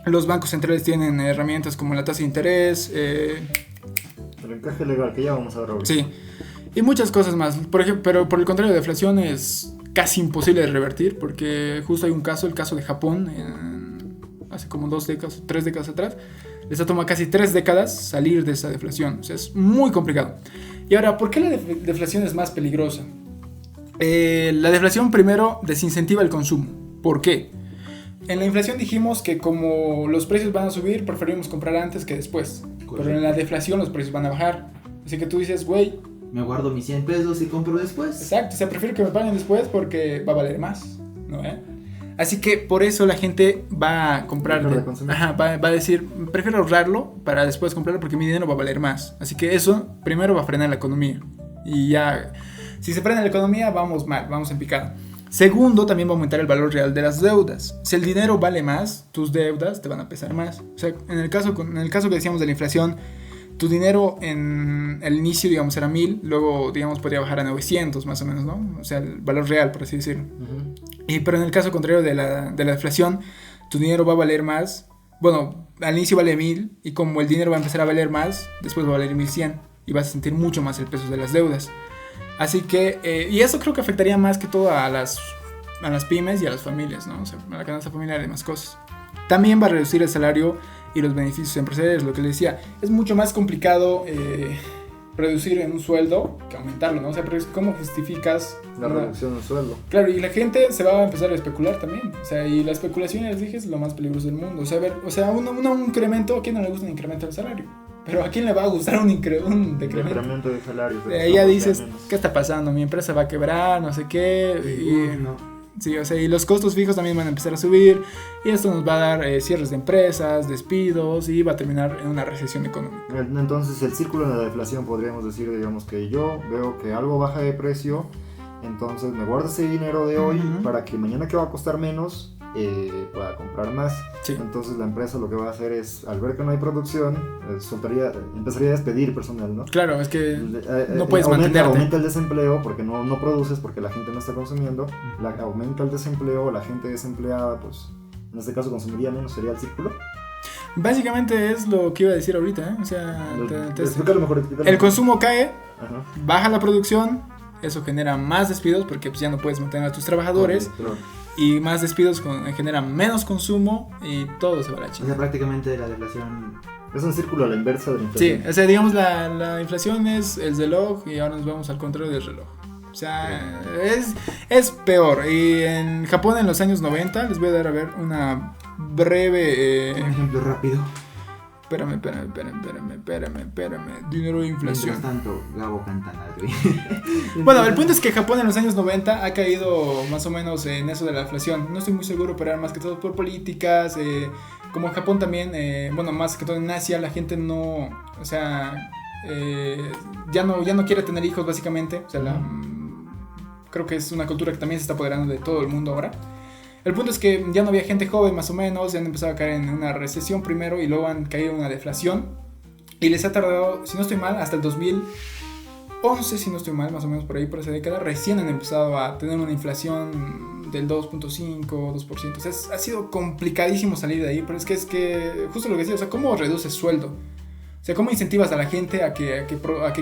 Los bancos centrales tienen herramientas como la tasa de interés. El encaje legal que ya vamos a ver ahorita. Sí, y muchas cosas más. Por ejemplo, pero por el contrario, la deflación es casi imposible de revertir porque justo hay el caso de Japón hace como 3 décadas atrás. Les ha tomado casi 3 décadas salir de esa deflación. O sea, es muy complicado. Y ahora, ¿por qué la deflación es más peligrosa? La deflación primero desincentiva el consumo. ¿Por qué? En la inflación dijimos que como los precios van a subir, preferimos comprar antes que después. Correcto. Pero en la deflación los precios van a bajar. Así que tú dices, güey, Me guardo mis 100 pesos y compro después. exacto, o sea, prefiero que me paguen después porque va a valer más, ¿no? Así que por eso la gente va a comprar, Dejar de consumir. va a decir, prefiero ahorrarlo para después comprarlo porque mi dinero va a valer más. Así que eso primero va a frenar la economía. Y ya, si se frena la economía, vamos mal, vamos en picada. Segundo, también va a aumentar el valor real de las deudas. Si el dinero vale más, tus deudas te van a pesar más. O sea, en el caso que decíamos de la inflación, tu dinero en el inicio, digamos, era 1000, luego, digamos, podría bajar a 900 más o menos, ¿no? O sea, el valor real, por así decirlo. Pero en el caso contrario de la deflación, tu dinero va a valer más. Bueno, al inicio vale 1000 y como el dinero va a empezar a valer más, después va a valer 1100 y vas a sentir mucho más el peso de las deudas. Así que, y eso creo que afectaría más que todo a las pymes y a las familias, ¿no? O sea, a la canasta familiar y demás cosas. También va a reducir el salario y los beneficios empresariales, lo que les decía. Es mucho más complicado reducir en un sueldo que aumentarlo, ¿no? O sea, pero ¿cómo justificas La reducción del sueldo. Claro, y la gente se va a empezar a especular también. O sea, y la especulación, ya les dije, es lo más peligroso del mundo. O sea, a ver, un incremento, ¿a quién no le gusta un incremento del salario? Pero ¿a quién le va a gustar un decremento? Incremento de salarios. Ya dices, ¿qué está pasando? Mi empresa va a quebrar, no sé qué. No. Sí, o sea, y los costos fijos también van a empezar a subir. Y esto nos va a dar cierres de empresas, despidos y va a terminar en una recesión económica. Entonces el círculo de la deflación podríamos decir, digamos que yo veo que algo baja de precio, entonces me guardo ese dinero de hoy para que mañana que va a costar menos pueda comprar más. Sí. Entonces la empresa lo que va a hacer es, al ver que no hay producción, empezaría a despedir personal, ¿no? Claro, es que no puedes mantenerte. Aumenta el desempleo porque no produces, porque la gente no está consumiendo, aumenta el desempleo, la gente desempleada, pues en este caso consumiría menos, sería el círculo. Básicamente es lo que iba a decir ahorita, ¿eh? O sea, Explícalo mejor. el consumo cae, Ajá. baja la producción, eso genera más despidos porque pues, ya no puedes mantener a tus trabajadores. Claro. Y más despidos generan menos consumo y todo se va a la O sea, chingada. prácticamente la deflación. Es un círculo a la inversa de la Sí, inflación. o sea, digamos la inflación es el reloj y ahora nos vamos al contrario del reloj. O sea, es peor. Y en Japón en los años 90, les voy a dar a ver una breve... Un ejemplo rápido. Espérame. Dinero de inflación. Mientras tanto, Gabo canta nada. Bueno, el punto es que Japón en los años 90 ha caído más o menos en eso de la inflación. No estoy muy seguro, pero era más que todo por políticas. Como en Japón también, bueno, más que todo en Asia, la gente no, o sea, ya no quiere tener hijos básicamente. O sea, creo que es una cultura que también se está apoderando de todo el mundo ahora. El punto es que ya no había gente joven más o menos, ya han empezado a caer en una recesión primero y luego han caído en una deflación. Y les ha tardado, si no estoy mal, hasta el 2011, si no estoy mal, más o menos por ahí, por esa década, recién han empezado a tener una inflación del 2.5, 2%. O sea, ha sido complicadísimo salir de ahí, pero es que justo lo que decía, o sea, ¿cómo reduces sueldo? O sea, ¿cómo incentivas a la gente a que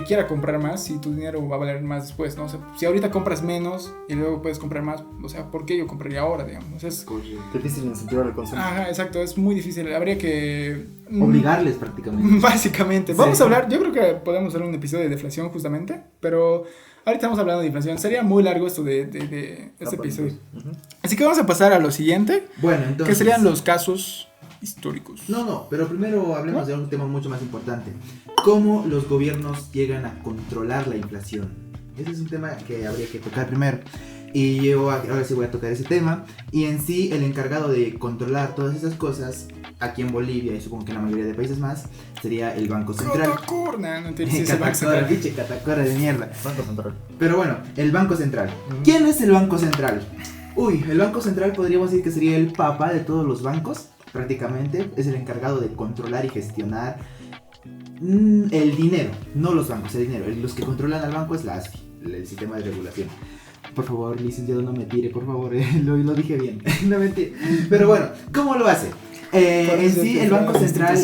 quiera comprar más si tu dinero va a valer más después, ¿no? O sea, si ahorita compras menos y luego puedes comprar más, o sea, ¿por qué yo compraría ahora, digamos? O sea, es Difícil incentivar el consumo. Ajá, exacto, es muy difícil. Habría que... Obligarles prácticamente. Básicamente. Sí. Vamos a hablar, yo creo que podemos hacer un episodio de deflación justamente, pero ahorita estamos hablando de inflación. Sería muy largo esto de este episodio. Así que vamos a pasar a lo siguiente, Bueno, entonces. que serían los casos históricos. No, pero primero hablemos de un tema mucho más importante. ¿Cómo los gobiernos llegan a controlar la inflación? Ese es un tema que habría que tocar primero. Y yo ahora sí voy a tocar ese tema. Y en sí, el encargado de controlar todas esas cosas, aquí en Bolivia y supongo que en la mayoría de países más, sería el Banco Central. Catacurna, no te dices el Banco Catacora, Central. biche, catacora de mierda. Banco Central. Pero bueno, el Banco Central. ¿Quién es el Banco Central? Uy, el Banco Central podríamos decir que sería el papa de todos los bancos. Prácticamente es el encargado de controlar y gestionar el dinero, no los bancos, el dinero. Los que controlan al banco es la ASFI, el sistema de regulación. Por favor, licenciado, no me tire, por favor, lo dije bien. No me tire. Pero bueno, ¿cómo lo hace? En sí, el Banco Central,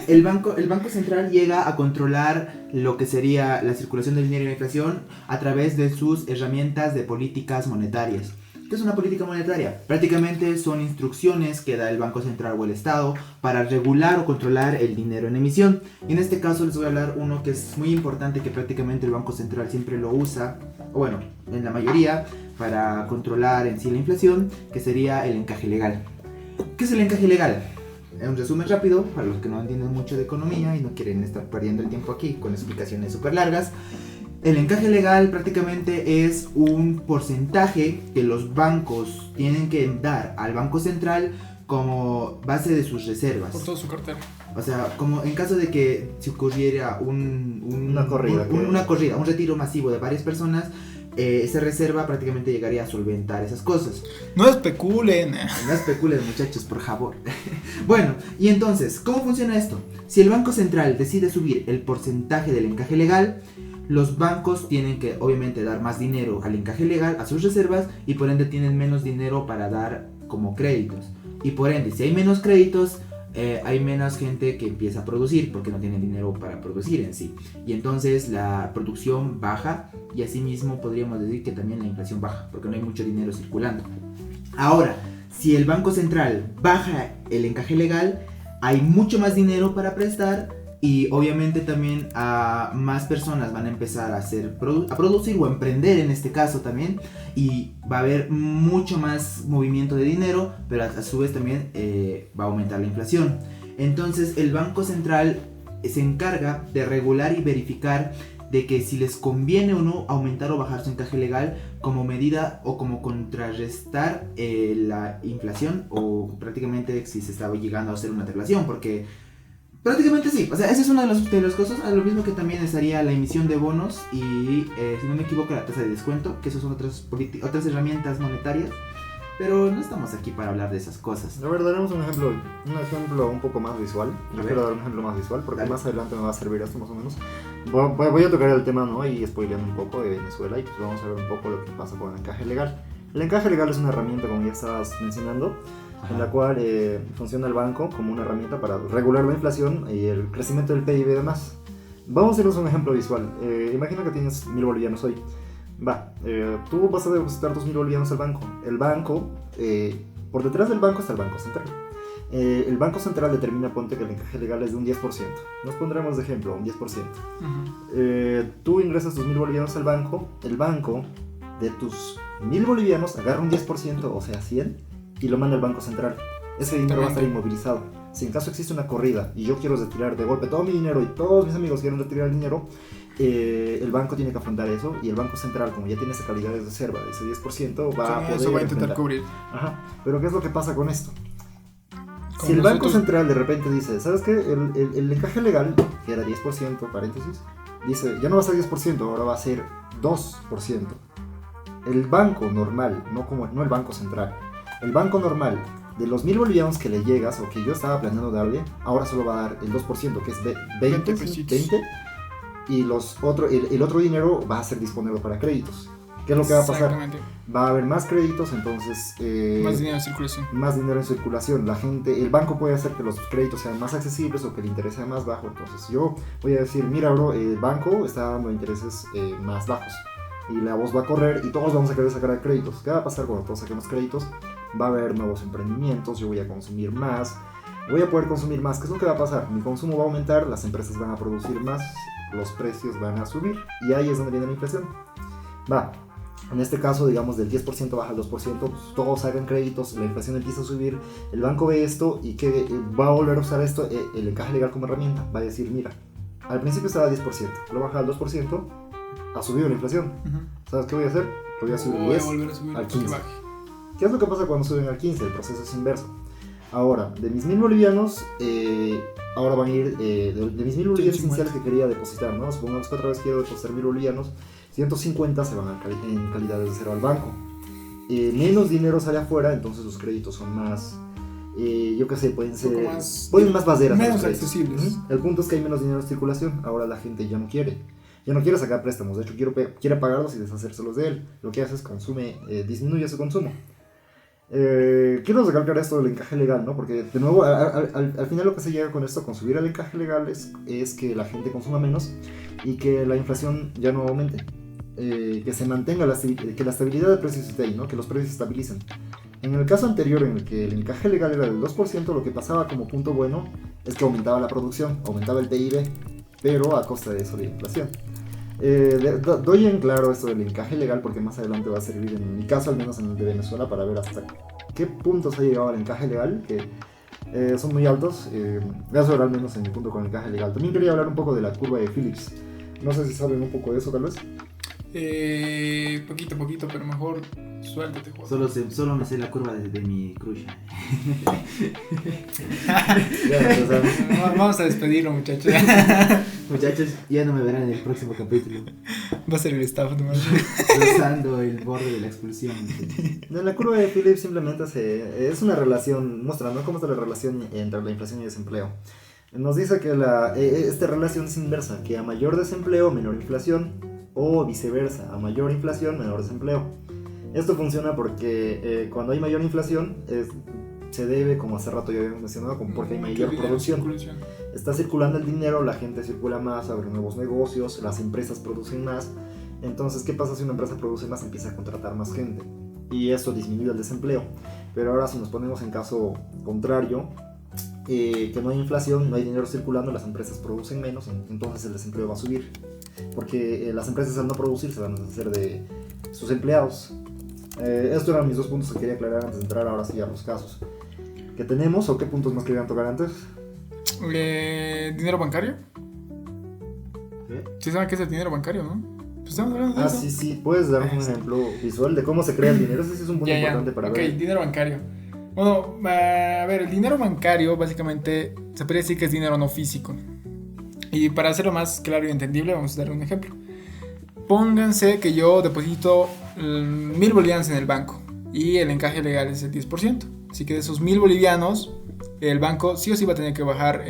el Banco Central llega a controlar lo que sería la circulación del dinero y la inflación a través de sus herramientas de políticas monetarias. ¿Qué es una política monetaria? Prácticamente son instrucciones que da el Banco Central o el Estado para regular o controlar el dinero en emisión. Y en este caso les voy a hablar uno que es muy importante, que prácticamente el Banco Central siempre lo usa, o bueno, en la mayoría, para controlar en sí la inflación, que sería el encaje legal. ¿Qué es el encaje legal? En un resumen rápido, para los que no entienden mucho de economía y no quieren estar perdiendo el tiempo aquí con explicaciones súper largas, el encaje legal prácticamente es un porcentaje que los bancos tienen que dar al Banco Central como base de sus reservas. Por toda su cartera. O sea, como en caso de que se ocurriera una corrida, un retiro masivo de varias personas, esa reserva prácticamente llegaría a solventar esas cosas. No especulen. No especulen, muchachos, por favor. Bueno, y entonces, ¿cómo funciona esto? Si el Banco Central decide subir el porcentaje del encaje legal, los bancos tienen que obviamente dar más dinero al encaje legal, a sus reservas, y por ende tienen menos dinero para dar como créditos. Y por ende, si hay menos créditos, hay menos gente que empieza a producir porque no tienen dinero para producir en sí. Y entonces la producción baja, y asimismo podríamos decir que también la inflación baja porque no hay mucho dinero circulando. Ahora, si el Banco Central baja el encaje legal, hay mucho más dinero para prestar. Y obviamente también a más personas van a empezar a producir o a emprender en este caso también. Y va a haber mucho más movimiento de dinero, pero a su vez también va a aumentar la inflación. Entonces el Banco Central se encarga de regular y verificar de que si les conviene o no aumentar o bajar su encaje legal como medida o como contrarrestar la inflación, o prácticamente si se estaba llegando a hacer una deflación, porque prácticamente sí, o sea, esa es una de las cosas, a lo mismo que también estaría la emisión de bonos y, si no me equivoco, la tasa de descuento, que esas son otras herramientas monetarias, pero no estamos aquí para hablar de esas cosas. A ver, daremos un ejemplo un poco más visual. Yo quiero dar un ejemplo más visual porque más adelante me va a servir esto más o menos. Voy a tocar el tema, ¿no? Y spoileando un poco de Venezuela, y pues vamos a ver un poco lo que pasa con el encaje legal. El encaje legal es una herramienta, como ya estabas mencionando, en la cual funciona el banco como una herramienta para regular la inflación y el crecimiento del PIB y demás. Vamos a irnos a un ejemplo visual. Imagina que tienes 1000 bolivianos hoy. Tú vas a depositar tus 1000 bolivianos al banco. El banco, por detrás del banco está el Banco Central. El Banco Central determina, ponte que el encaje legal es de un 10%. Nos pondremos de ejemplo, un 10%. Tú ingresas tus 1000 bolivianos al banco. El banco, de tus 1000 bolivianos, agarra un 10%, o sea 100, y lo manda al Banco Central. Ese dinero va a estar inmovilizado. Si en caso existe una corrida y yo quiero retirar de golpe todo mi dinero y todos mis amigos quieren retirar el dinero, el banco tiene que afrontar eso, y el Banco Central, como ya tiene esa calidad de reserva de ese 10%, va a poder eso va a intentar cubrir. Ajá. Pero ¿qué es lo que pasa con esto? Si el Banco Central de repente dice, ¿sabes qué? El encaje legal, que era 10%, paréntesis, dice, ya no va a ser 10%, ahora va a ser 2%. El banco normal, no el Banco Central, el banco normal, de los 1000 bolivianos que le llegas o que yo estaba planeando darle, ahora solo va a dar el 2%, que es 20, y el otro dinero va a ser disponible para créditos. ¿Qué es lo que va a pasar? Va a haber más créditos, entonces más dinero en circulación. Más dinero en circulación. El banco puede hacer que los créditos sean más accesibles o que el interés sea más bajo. Entonces yo voy a decir, mira bro, el banco está dando intereses más bajos, y la voz va a correr y todos vamos a querer sacar créditos. ¿Qué va a pasar cuando todos saquemos créditos? Va a haber nuevos emprendimientos, yo voy a consumir más, voy a poder consumir más. ¿Qué es lo que va a pasar? Mi consumo va a aumentar, las empresas van a producir más, los precios van a subir, y ahí es donde viene la inflación. En este caso, digamos, del 10% baja al 2%, pues todos hagan créditos, la inflación empieza a subir, el banco ve esto y que va a volver a usar esto, el encaje legal como herramienta. Va a decir, mira, al principio estaba a 10%, lo baja al 2%, ha subido la inflación. ¿Sabes qué voy a hacer? Lo voy a subir 10 al 15. ¿Qué es lo que pasa cuando suben al 15? El proceso es inverso. Ahora, de mis 1000 bolivianos, ahora van a ir, de mis 1000 bolivianos iniciales que quería depositar, ¿no? Supongamos que otra vez quiero depositar 1000 bolivianos, 150 se van en calidad de cero al banco. Menos dinero sale afuera, entonces los créditos son más, yo qué sé, pueden más baseras, menos accesibles. El punto es que hay menos dinero en circulación. Ahora la gente ya no quiere sacar préstamos, de hecho quiere pagarlos y deshacérselos de él. Lo que hace es disminuye su consumo. Quiero recalcar esto del encaje legal, ¿no? Porque de nuevo al final lo que se llega con esto, con subir el encaje legal, es que la gente consuma menos y que la inflación ya no aumente. que se mantenga que la estabilidad de precios esté ahí, ¿no? Que los precios se estabilicen. En el caso anterior, en el que el encaje legal era del 2%, lo que pasaba como punto bueno es que aumentaba la producción, aumentaba el PIB, pero a costa de eso de inflación. Doy en claro esto del encaje legal porque más adelante va a servir, en mi caso al menos en el de Venezuela, para ver hasta qué puntos ha llegado el encaje legal, que son muy altos. Eso era al menos en mi punto con el encaje legal. También quería hablar un poco de la curva de Phillips. No sé si saben un poco de eso, tal vez. Poquito, pero mejor suéltate, Juan. Solo me sé la curva de mi crush. Vamos a despedirlo, muchachos. Muchachos, ya no me verán en el próximo capítulo. Va a ser el staff nomás. Rozando el borde de la expulsión. En la curva de Phillips simplemente es una relación, muestra, ¿no?, cómo está la relación entre la inflación y el desempleo. Nos dice que esta relación es inversa, que a mayor desempleo, menor inflación, o viceversa, a mayor inflación, menor desempleo. Esto funciona porque cuando hay mayor inflación se debe, como hace rato ya habíamos mencionado, como porque hay mayor producción. Está circulando el dinero, la gente circula más, abre nuevos negocios, las empresas producen más. Entonces, ¿qué pasa si una empresa produce más? Empieza a contratar más gente y esto disminuye el desempleo. Pero ahora si nos ponemos en caso contrario, que no hay inflación, no hay dinero circulando, las empresas producen menos, entonces el desempleo va a subir. Porque las empresas al no producir se van a deshacer de sus empleados. Estos eran mis dos puntos que quería aclarar antes de entrar ahora sí a los casos que tenemos. ¿O qué puntos más querían tocar antes? ¿Dinero bancario? ¿Qué? Sí saben qué es el dinero bancario, ¿no? Pues estamos hablando de eso. Sí, puedes dar un ejemplo visual de cómo se crea el dinero. Ese sí es un punto importante para ver. Ok, dinero bancario. Bueno, a ver, el dinero bancario básicamente se podría decir que es dinero no físico. Y para hacerlo más claro y entendible, vamos a dar un ejemplo. Pónganse que yo deposito 1,000 bolivianos en el banco y el encaje legal es el 10%. Así que de esos 1,000 bolivianos, el banco sí o sí va a tener que bajar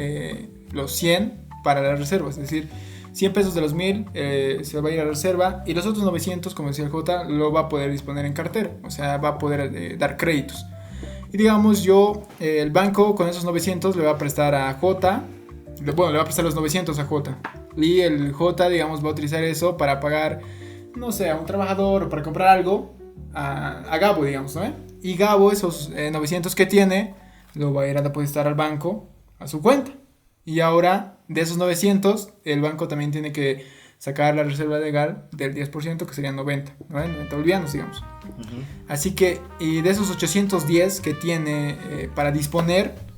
los 100 para la reserva. Es decir, 100 pesos de los 1,000 se va a ir a la reserva y los otros 900, como decía el J, lo va a poder disponer en cartera. O sea, va a poder dar créditos. Y digamos el banco con esos 900 le va a prestar a J. Bueno, le va a prestar los 900 a J. Y el J, digamos, va a utilizar eso para pagar, no sé, a un trabajador o para comprar algo a Gabo, digamos, ¿no? Y Gabo, esos 900 que tiene, lo va a ir a depositar al banco a su cuenta. Y ahora, de esos 900, el banco también tiene que sacar la reserva legal del 10%, que serían 90 bolivianos, digamos. Uh-huh. Así que, y de esos 810 que tiene para disponer,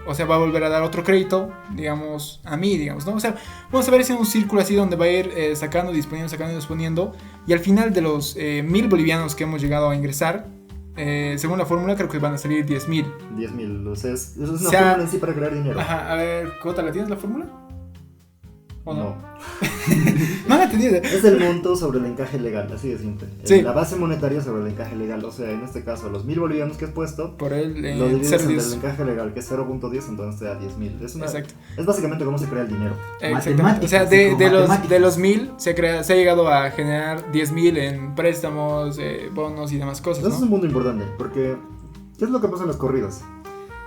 o sea, va a volver a dar otro crédito, digamos, a mí, digamos, ¿no? O sea, vamos a ver si es un círculo así donde va a ir sacando, disponiendo, y al final de los 1,000 bolivianos que hemos llegado a ingresar, según la fórmula, creo que van a salir 10,000. 10,000, o sea, es una fórmula en sí para crear dinero. Ajá, a ver, Cota, ¿la tienes la fórmula? ¿O no? No la tenía. Es el monto sobre el encaje legal, así de simple. Sí. La base monetaria sobre el encaje legal, o sea, en este caso, los 1,000 bolivianos que has puesto, por el lo divides entre el encaje legal, que es 0.10, entonces te da 10,000. Exacto. Es básicamente cómo se crea el dinero. Exactamente. O sea, de los 1,000 se ha llegado a generar 10,000 en préstamos, bonos y demás cosas, ¿no? Eso es un punto importante, porque ¿qué es lo que pasa en las corridas?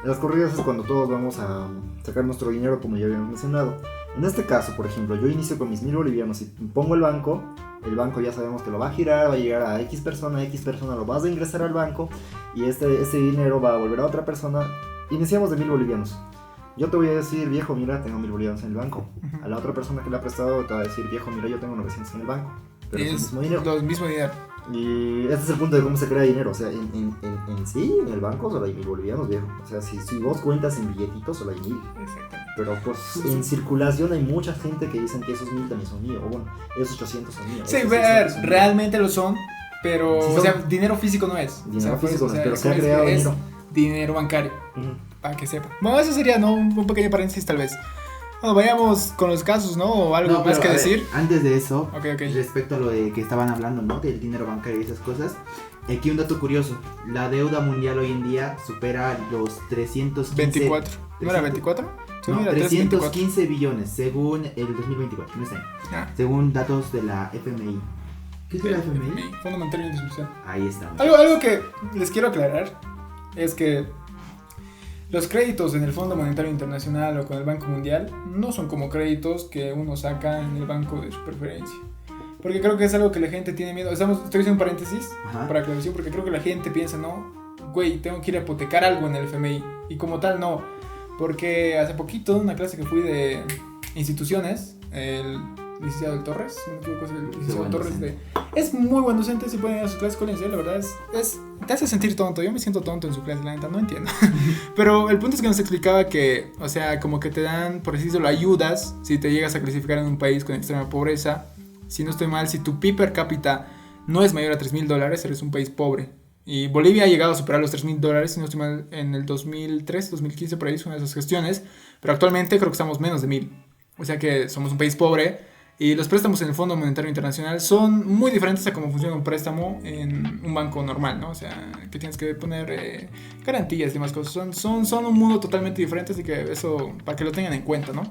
En las corridas es cuando todos vamos a sacar nuestro dinero, como ya habíamos mencionado. En este caso, por ejemplo, yo inicio con mis 1,000 bolivianos y pongo el banco ya sabemos que lo va a girar, va a llegar a X persona lo vas a ingresar al banco y ese dinero va a volver a otra persona. Iniciamos de 1,000 bolivianos. Yo te voy a decir, viejo, mira, tengo 1,000 bolivianos en el banco. Uh-huh. A la otra persona que le ha prestado te va a decir, viejo, mira, yo tengo 900 en el banco. Pero es el mismo dinero. El mismo dinero. Y este es el punto de cómo se crea dinero. O sea, en sí, en el banco solo hay 1,000 bolivianos, viejo. O sea, si vos cuentas en billetitos, solo hay 1,000. Exactamente. Pero pues en circulación hay mucha gente que dicen que esos 1,000 también son míos. O bueno, esos 800 son míos. Sí, realmente lo son. Pero, sí, o sea, dinero físico no es. Dinero físico no es, pero se ha creado dinero. Dinero bancario. Uh-huh. Para que sepa. Bueno, eso sería, ¿no? Un pequeño paréntesis tal vez. Bueno, vayamos con los casos, ¿no? O algo más que decir. Antes de eso, okay. Respecto a lo de que estaban hablando, ¿no? Del dinero bancario y esas cosas. Aquí un dato curioso. La deuda mundial hoy en día supera los 315... 24. ¿No era 24? No, 315 billones, según el 2024, no este año. Según datos de la FMI. ¿Qué es la FMI? Fondo Monetario Internacional. Ahí está. Algo que les quiero aclarar es que los créditos en el Fondo Monetario Internacional o con el Banco Mundial no son como créditos que uno saca en el banco de su preferencia. Porque creo que es algo que la gente tiene miedo. Estoy haciendo un paréntesis Ajá. para aclaración, porque creo que la gente piensa, no, güey, tengo que ir a hipotecar algo en el FMI. Y como tal, no. Porque hace poquito, una clase que fui de instituciones, el licenciado del Torres, no me equivoco, es el licenciado Torres es muy buen docente, si pueden ir a sus clases con él, la verdad te hace sentir tonto. Yo me siento tonto en su clase, la neta, no entiendo. Pero el punto es que nos explicaba que, o sea, como que te dan, por así decirlo, ayudas si te llegas a clasificar en un país con extrema pobreza. Si no estoy mal, si tu PIB per cápita no es mayor a $3,000, eres un país pobre. Y Bolivia ha llegado a superar los $3,000, si no estoy mal, en el 2013, 2015, por ahí es una de esas gestiones. Pero actualmente creo que estamos menos de 1,000. O sea que somos un país pobre. Y los préstamos en el Fondo Monetario Internacional son muy diferentes a cómo funciona un préstamo en un banco normal, ¿no? O sea, que tienes que poner garantías y demás cosas. Son un mundo totalmente diferente, así que eso, para que lo tengan en cuenta, ¿no?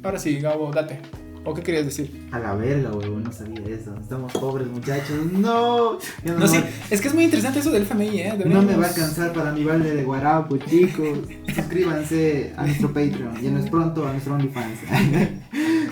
Ahora sí, Gabo, date. ¿O qué querías decir? A la verga, huevón, no sabía eso. Estamos pobres, muchachos. No. No, sí, es que es muy interesante eso del FMI, No me va a alcanzar para mi balde de guarapo, chicos. Suscríbanse a nuestro Patreon y pronto a nuestro OnlyFans.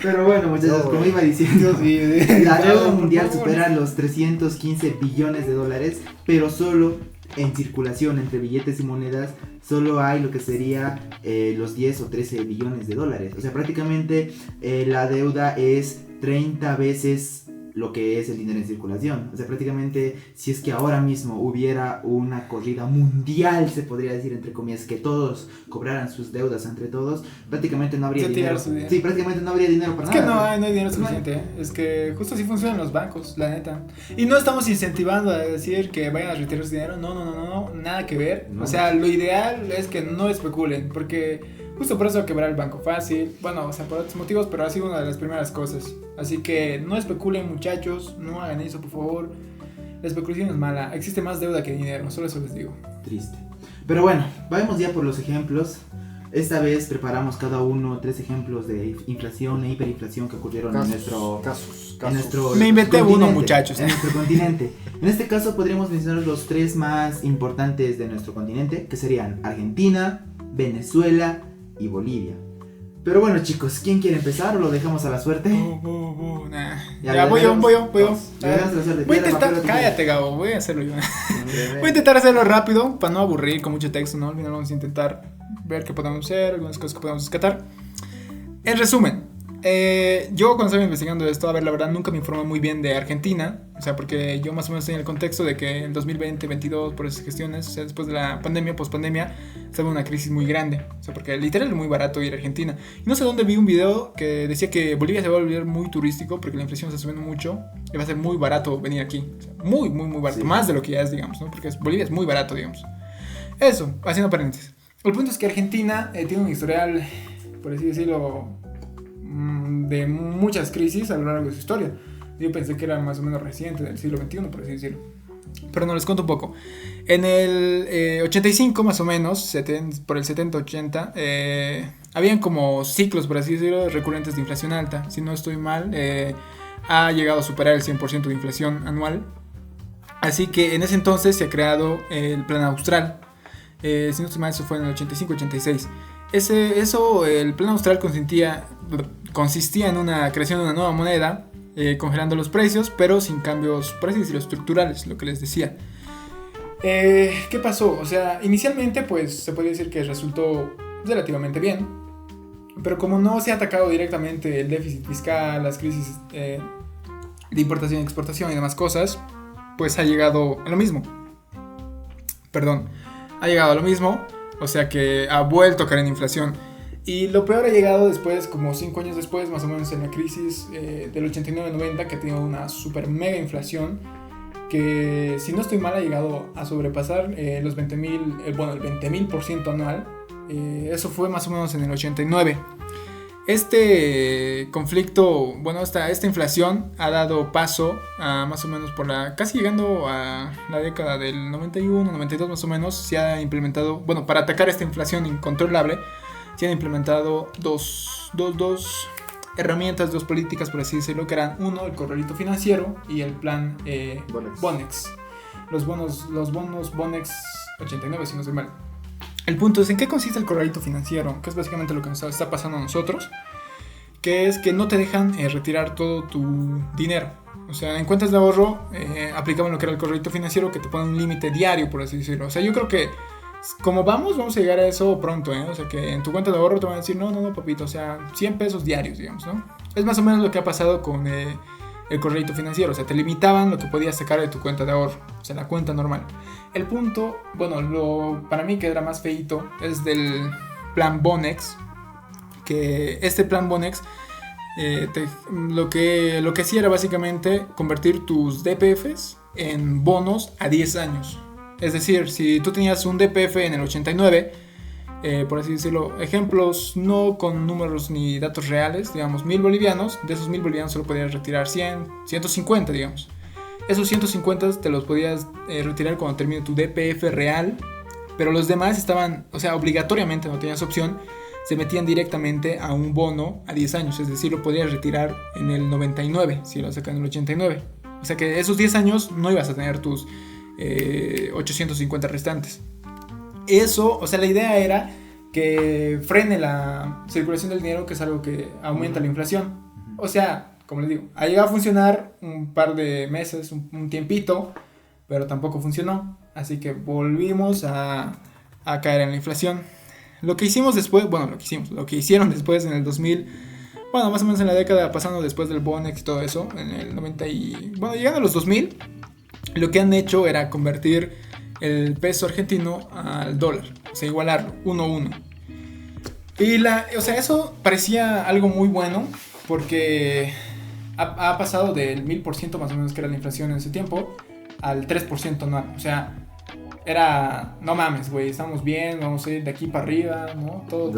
Pero bueno, muchachos, como iba diciendo, la deuda mundial supera los 315 billones de dólares, pero solo en circulación entre billetes y monedas solo hay lo que sería los 10 o 13 billones de dólares. O sea, prácticamente la deuda es 30 veces lo que es el dinero en circulación. O sea, prácticamente si es que ahora mismo hubiera una corrida mundial, se podría decir entre comillas, que todos cobraran sus deudas entre todos, prácticamente no habría dinero. Sí, prácticamente no habría dinero para nada. Es que no hay dinero suficiente. Es que justo así funcionan los bancos, la neta. Y no estamos incentivando a decir que vayan a retirar su dinero. No, nada que ver. No. O sea, lo ideal es que no especulen, porque justo por eso quebrar el banco fácil. Bueno, o sea, por otros motivos, pero ha sido una de las primeras cosas. Así que no especulen, muchachos, no hagan eso, por favor. La especulación es mala, existe más deuda que dinero, solo eso les digo. Triste. Pero bueno, vamos ya por los ejemplos. Esta vez preparamos cada uno 3 ejemplos de inflación e hiperinflación que ocurrieron en nuestro casos. En nuestro Me inventé uno, muchachos. En nuestro continente. En este caso podríamos mencionar los 3 más importantes de nuestro continente, que serían Argentina, Venezuela y Bolivia. Pero bueno, chicos, ¿quién quiere empezar o lo dejamos a la suerte? Nah. Ya voy yo. Voy a intentar, cállate, Gabo, voy a hacerlo yo. Voy a intentar hacerlo rápido para no aburrir con mucho texto, ¿no? Vamos a intentar ver qué podemos hacer, algunas cosas que podemos rescatar. En resumen, yo cuando estaba investigando esto, a ver, la verdad nunca me informé muy bien de Argentina, o sea, porque yo más o menos tenía el contexto de que en 2020-2022, por esas gestiones, o sea, después de la pandemia, pospandemia, estaba una crisis muy grande, o sea, porque literal es muy barato ir a Argentina. Y no sé dónde vi un video que decía que Bolivia se va a volver muy turístico porque la inflación está subiendo mucho y va a ser muy barato venir aquí, o sea, muy barato, sí. Más de lo que ya es, digamos, ¿no? Porque Bolivia es muy barato, digamos. Eso, haciendo paréntesis. El punto es que Argentina tiene un historial, por así decirlo, de muchas crisis a lo largo de su historia. Yo pensé que era más o menos reciente, del siglo XXI, por así decirlo. Pero no, les cuento un poco. En el 85 más o menos, por el 70-80, habían como ciclos, por así decirlo, recurrentes de inflación alta. Si no estoy mal, ha llegado a superar el 100% de inflación anual. Así que en ese entonces se ha creado el Plan Austral. Si no estoy mal, eso fue en el 85-86. El Plan Austral consistía en una creación de una nueva moneda, congelando los precios, pero sin cambios, por así decirlo, estructurales, lo que les decía. ¿Qué pasó? O sea, inicialmente pues se podría decir que resultó relativamente bien, pero como no se ha atacado directamente el déficit fiscal, las crisis de importación y exportación y demás cosas, pues ha llegado a lo mismo. O sea que ha vuelto a caer en inflación. Y lo peor ha llegado después, como 5 años después, más o menos en la crisis del 89-90, que ha tenido una super mega inflación, que si no estoy mal ha llegado a sobrepasar los 20,000, el 20,000% anual. Eso fue más o menos en el 89. Este conflicto, esta inflación ha dado paso a más o menos casi llegando a la década del 91, 92 más o menos, se ha implementado, para atacar esta inflación incontrolable, se han implementado dos herramientas, 2 políticas, por así decirlo, que eran uno, el corralito financiero y el plan Bonex. Los bonos Bonex 89, si no estoy mal. El punto es en qué consiste el corralito financiero, que es básicamente lo que nos está pasando a nosotros, que es que no te dejan retirar todo tu dinero. O sea, en cuentas de ahorro aplicaban lo que era el corralito financiero, que te pone un límite diario, por así decirlo. O sea, yo creo que como vamos a llegar a eso pronto, ¿eh? O sea, que en tu cuenta de ahorro te van a decir, no, papito, o sea, 100 pesos diarios, digamos, ¿no? Es más o menos lo que ha pasado con el corralito financiero. O sea, te limitaban lo que podías sacar de tu cuenta de ahorro, o sea, la cuenta normal. El punto, bueno, para mí que era más feíto, es del plan Bonex, que este plan Bonex lo que hacía era básicamente convertir tus DPFs en bonos a 10 años. Es decir, si tú tenías un DPF en el 89, por así decirlo, ejemplos no con números ni datos reales, digamos 1000 bolivianos, de esos 1000 bolivianos solo podías retirar 100, 150, digamos. Esos 150 te los podías retirar cuando termine tu DPF real, pero los demás estaban, o sea, obligatoriamente, no tenías opción, se metían directamente a un bono a 10 años, es decir, lo podías retirar en el 99, si lo sacan en el 89. O sea que esos 10 años no ibas a tener tus 850 restantes. Eso, o sea, la idea era que frene la circulación del dinero, que es algo que aumenta la inflación. O sea, como les digo, ha llegado a funcionar un par de meses, un tiempito, pero tampoco funcionó. Así que volvimos a caer en la inflación. Lo que hicimos después, lo que hicieron después en el 2000, bueno, más o menos en la década pasando después del Bonex y todo eso, en el 90 y, bueno, llegando a los 2000, lo que han hecho era convertir el peso argentino al dólar, o sea, igualarlo, 1-1. Y o sea, eso parecía algo muy bueno, porque ha pasado del 1000% más o menos que era la inflación en ese tiempo, al 3% anual, o sea, era, no mames, güey, estamos bien, vamos a ir de aquí para arriba, ¿no? Todos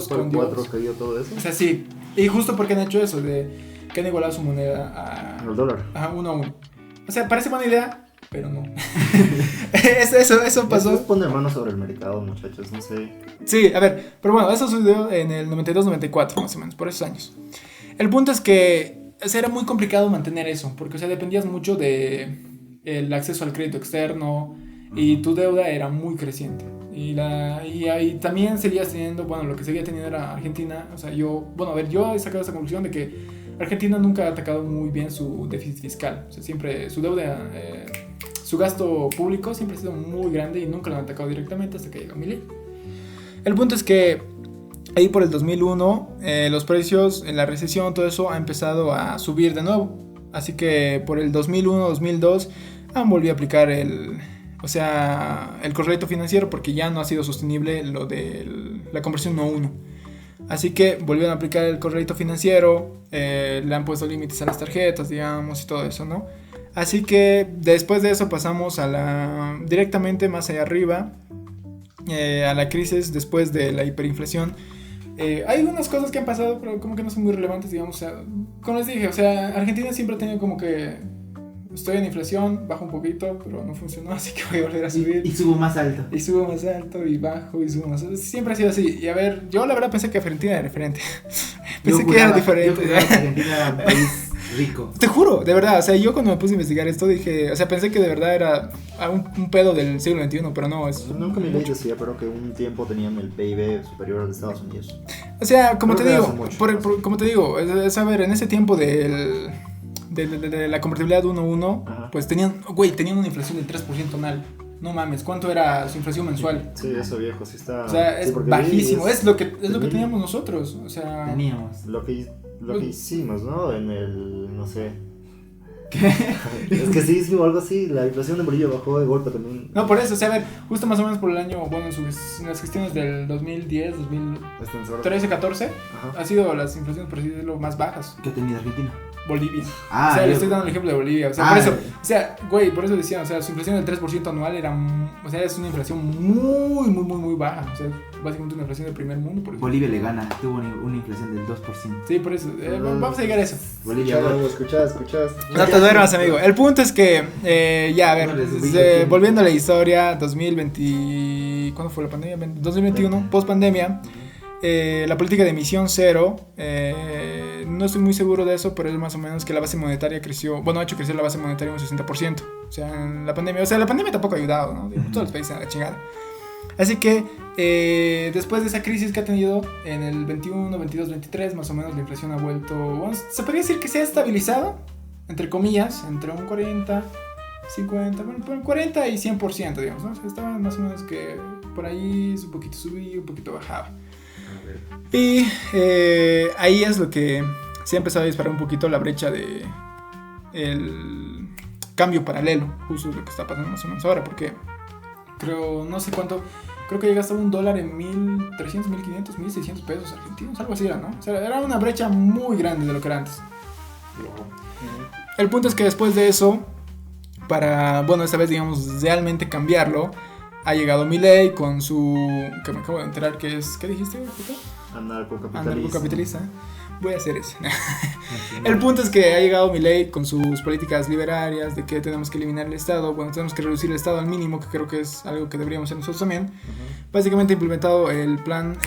con Dios. 4 cayó todo eso. O sea, sí. Y justo porque han hecho eso, que han igualado su moneda al dólar. Ajá, 1-1. O sea, parece buena idea, pero no. eso pasó. Eso es poner manos sobre el mercado, muchachos, no sé. Sí, a ver, pero bueno, eso sucedió en el 92-94, más o menos, por esos años. El punto es que, o sea, era muy complicado mantener eso, porque, o sea, dependías mucho de el acceso al crédito externo, y tu deuda era muy creciente. Y ahí también seguías teniendo, bueno, lo que seguía teniendo era Argentina. O sea, yo he sacado esa conclusión de que Argentina nunca ha atacado muy bien su déficit fiscal. O sea, siempre su deuda, su gasto público siempre ha sido muy grande y nunca lo han atacado directamente hasta que llegó Milei. El punto es que ahí por el 2001, los precios, en la recesión, todo eso ha empezado a subir de nuevo. Así que por el 2001-2002 han volvido a aplicar el corralito financiero, porque ya no ha sido sostenible lo de la conversión 1-1. Así que volvieron a aplicar el corralito financiero, le han puesto límites a las tarjetas, digamos, y todo eso, ¿no? Así que después de eso pasamos directamente más allá arriba, a la crisis después de la hiperinflación. Hay unas cosas que han pasado, pero como que no son muy relevantes, digamos. O sea, como les dije, o sea, Argentina siempre ha tenido como que estoy en inflación, bajo un poquito, pero no funcionó, así que voy a volver a subir. Y subo más alto. Y subo más alto, y bajo, y subo más alto. Siempre ha sido así. Y a ver, yo la verdad pensé que Argentina era diferente. Pensé que era diferente. Yo pensaba que Argentina era un país rico. Te juro, de verdad. O sea, yo cuando me puse a investigar esto dije, o sea, pensé que de verdad era un pedo del siglo XXI, pero no, es. Nunca me decía, pero que un tiempo tenían el PIB superior al de Estados Unidos. O sea, como te digo, es a ver, en ese tiempo de la convertibilidad 1-1, pues tenían una inflación del 3% anual. No mames, ¿cuánto era su inflación mensual? Sí, eso viejo, sí está. O sea, es bajísimo, es lo que teníamos nosotros, o sea. Teníamos. Lo que hicimos, ¿no? En el, no sé. ¿Qué? Es que sí, hicimos algo así, la inflación de Bolivia bajó de golpe también. No, por eso, o sea, a ver, justo más o menos por el año, bueno, en las gestiones del 2010, 2013, 14, ha sido las inflaciones, por así decirlo, más bajas. ¿Qué ha tenido Argentina? Bolivia. O sea, le estoy dando el ejemplo de Bolivia. O sea, por eso, o sea, güey, por eso decían, o sea, su inflación del 3% anual era, o sea, es una inflación muy, muy, muy, muy baja. O sea, básicamente una inflación del primer mundo. Por Bolivia le gana, tuvo una inflación del 2%. Sí, por eso, vamos a llegar a eso. Bolivia. Escuchás. No te duermas, amigo. El punto es que, ya, a ver, volviendo a la historia, 2020, ¿cuándo fue la pandemia? 2021, post pandemia. La política de emisión cero, no estoy muy seguro de eso, pero es más o menos que la base monetaria ha hecho crecer la base monetaria un 60%. O sea, en la pandemia, tampoco ha ayudado, ¿no? Todos los países a la chingada. Así que, después de esa crisis que ha tenido en el 21, 22, 23, más o menos la inflación ha vuelto, bueno, se podría decir que se ha estabilizado, entre comillas, entre un 40, 50, bueno, 40 y 100%, digamos, ¿no? O sea, estaba más o menos que por ahí un poquito subía, un poquito bajaba. Y ahí es lo que se ha empezado a disparar un poquito la brecha de el cambio paralelo, justo lo que está pasando más o menos ahora, porque creo, no sé cuánto, creo que llega hasta $1 en 1.300, 1.500, 1.600 pesos argentinos, algo así era, ¿no? O sea, era una brecha muy grande de lo que era antes. El punto es que después de eso, para, bueno, esta vez digamos realmente cambiarlo, ha llegado Milei con su, que me acabo de enterar que es, ¿qué dijiste, puto? Anarcocapitalista. Voy a hacer eso. El punto es que ha llegado Milei con sus políticas liberarias de que tenemos que eliminar el Estado, bueno, tenemos que reducir el Estado al mínimo, que creo que es algo que deberíamos hacer nosotros también. Básicamente ha implementado el plan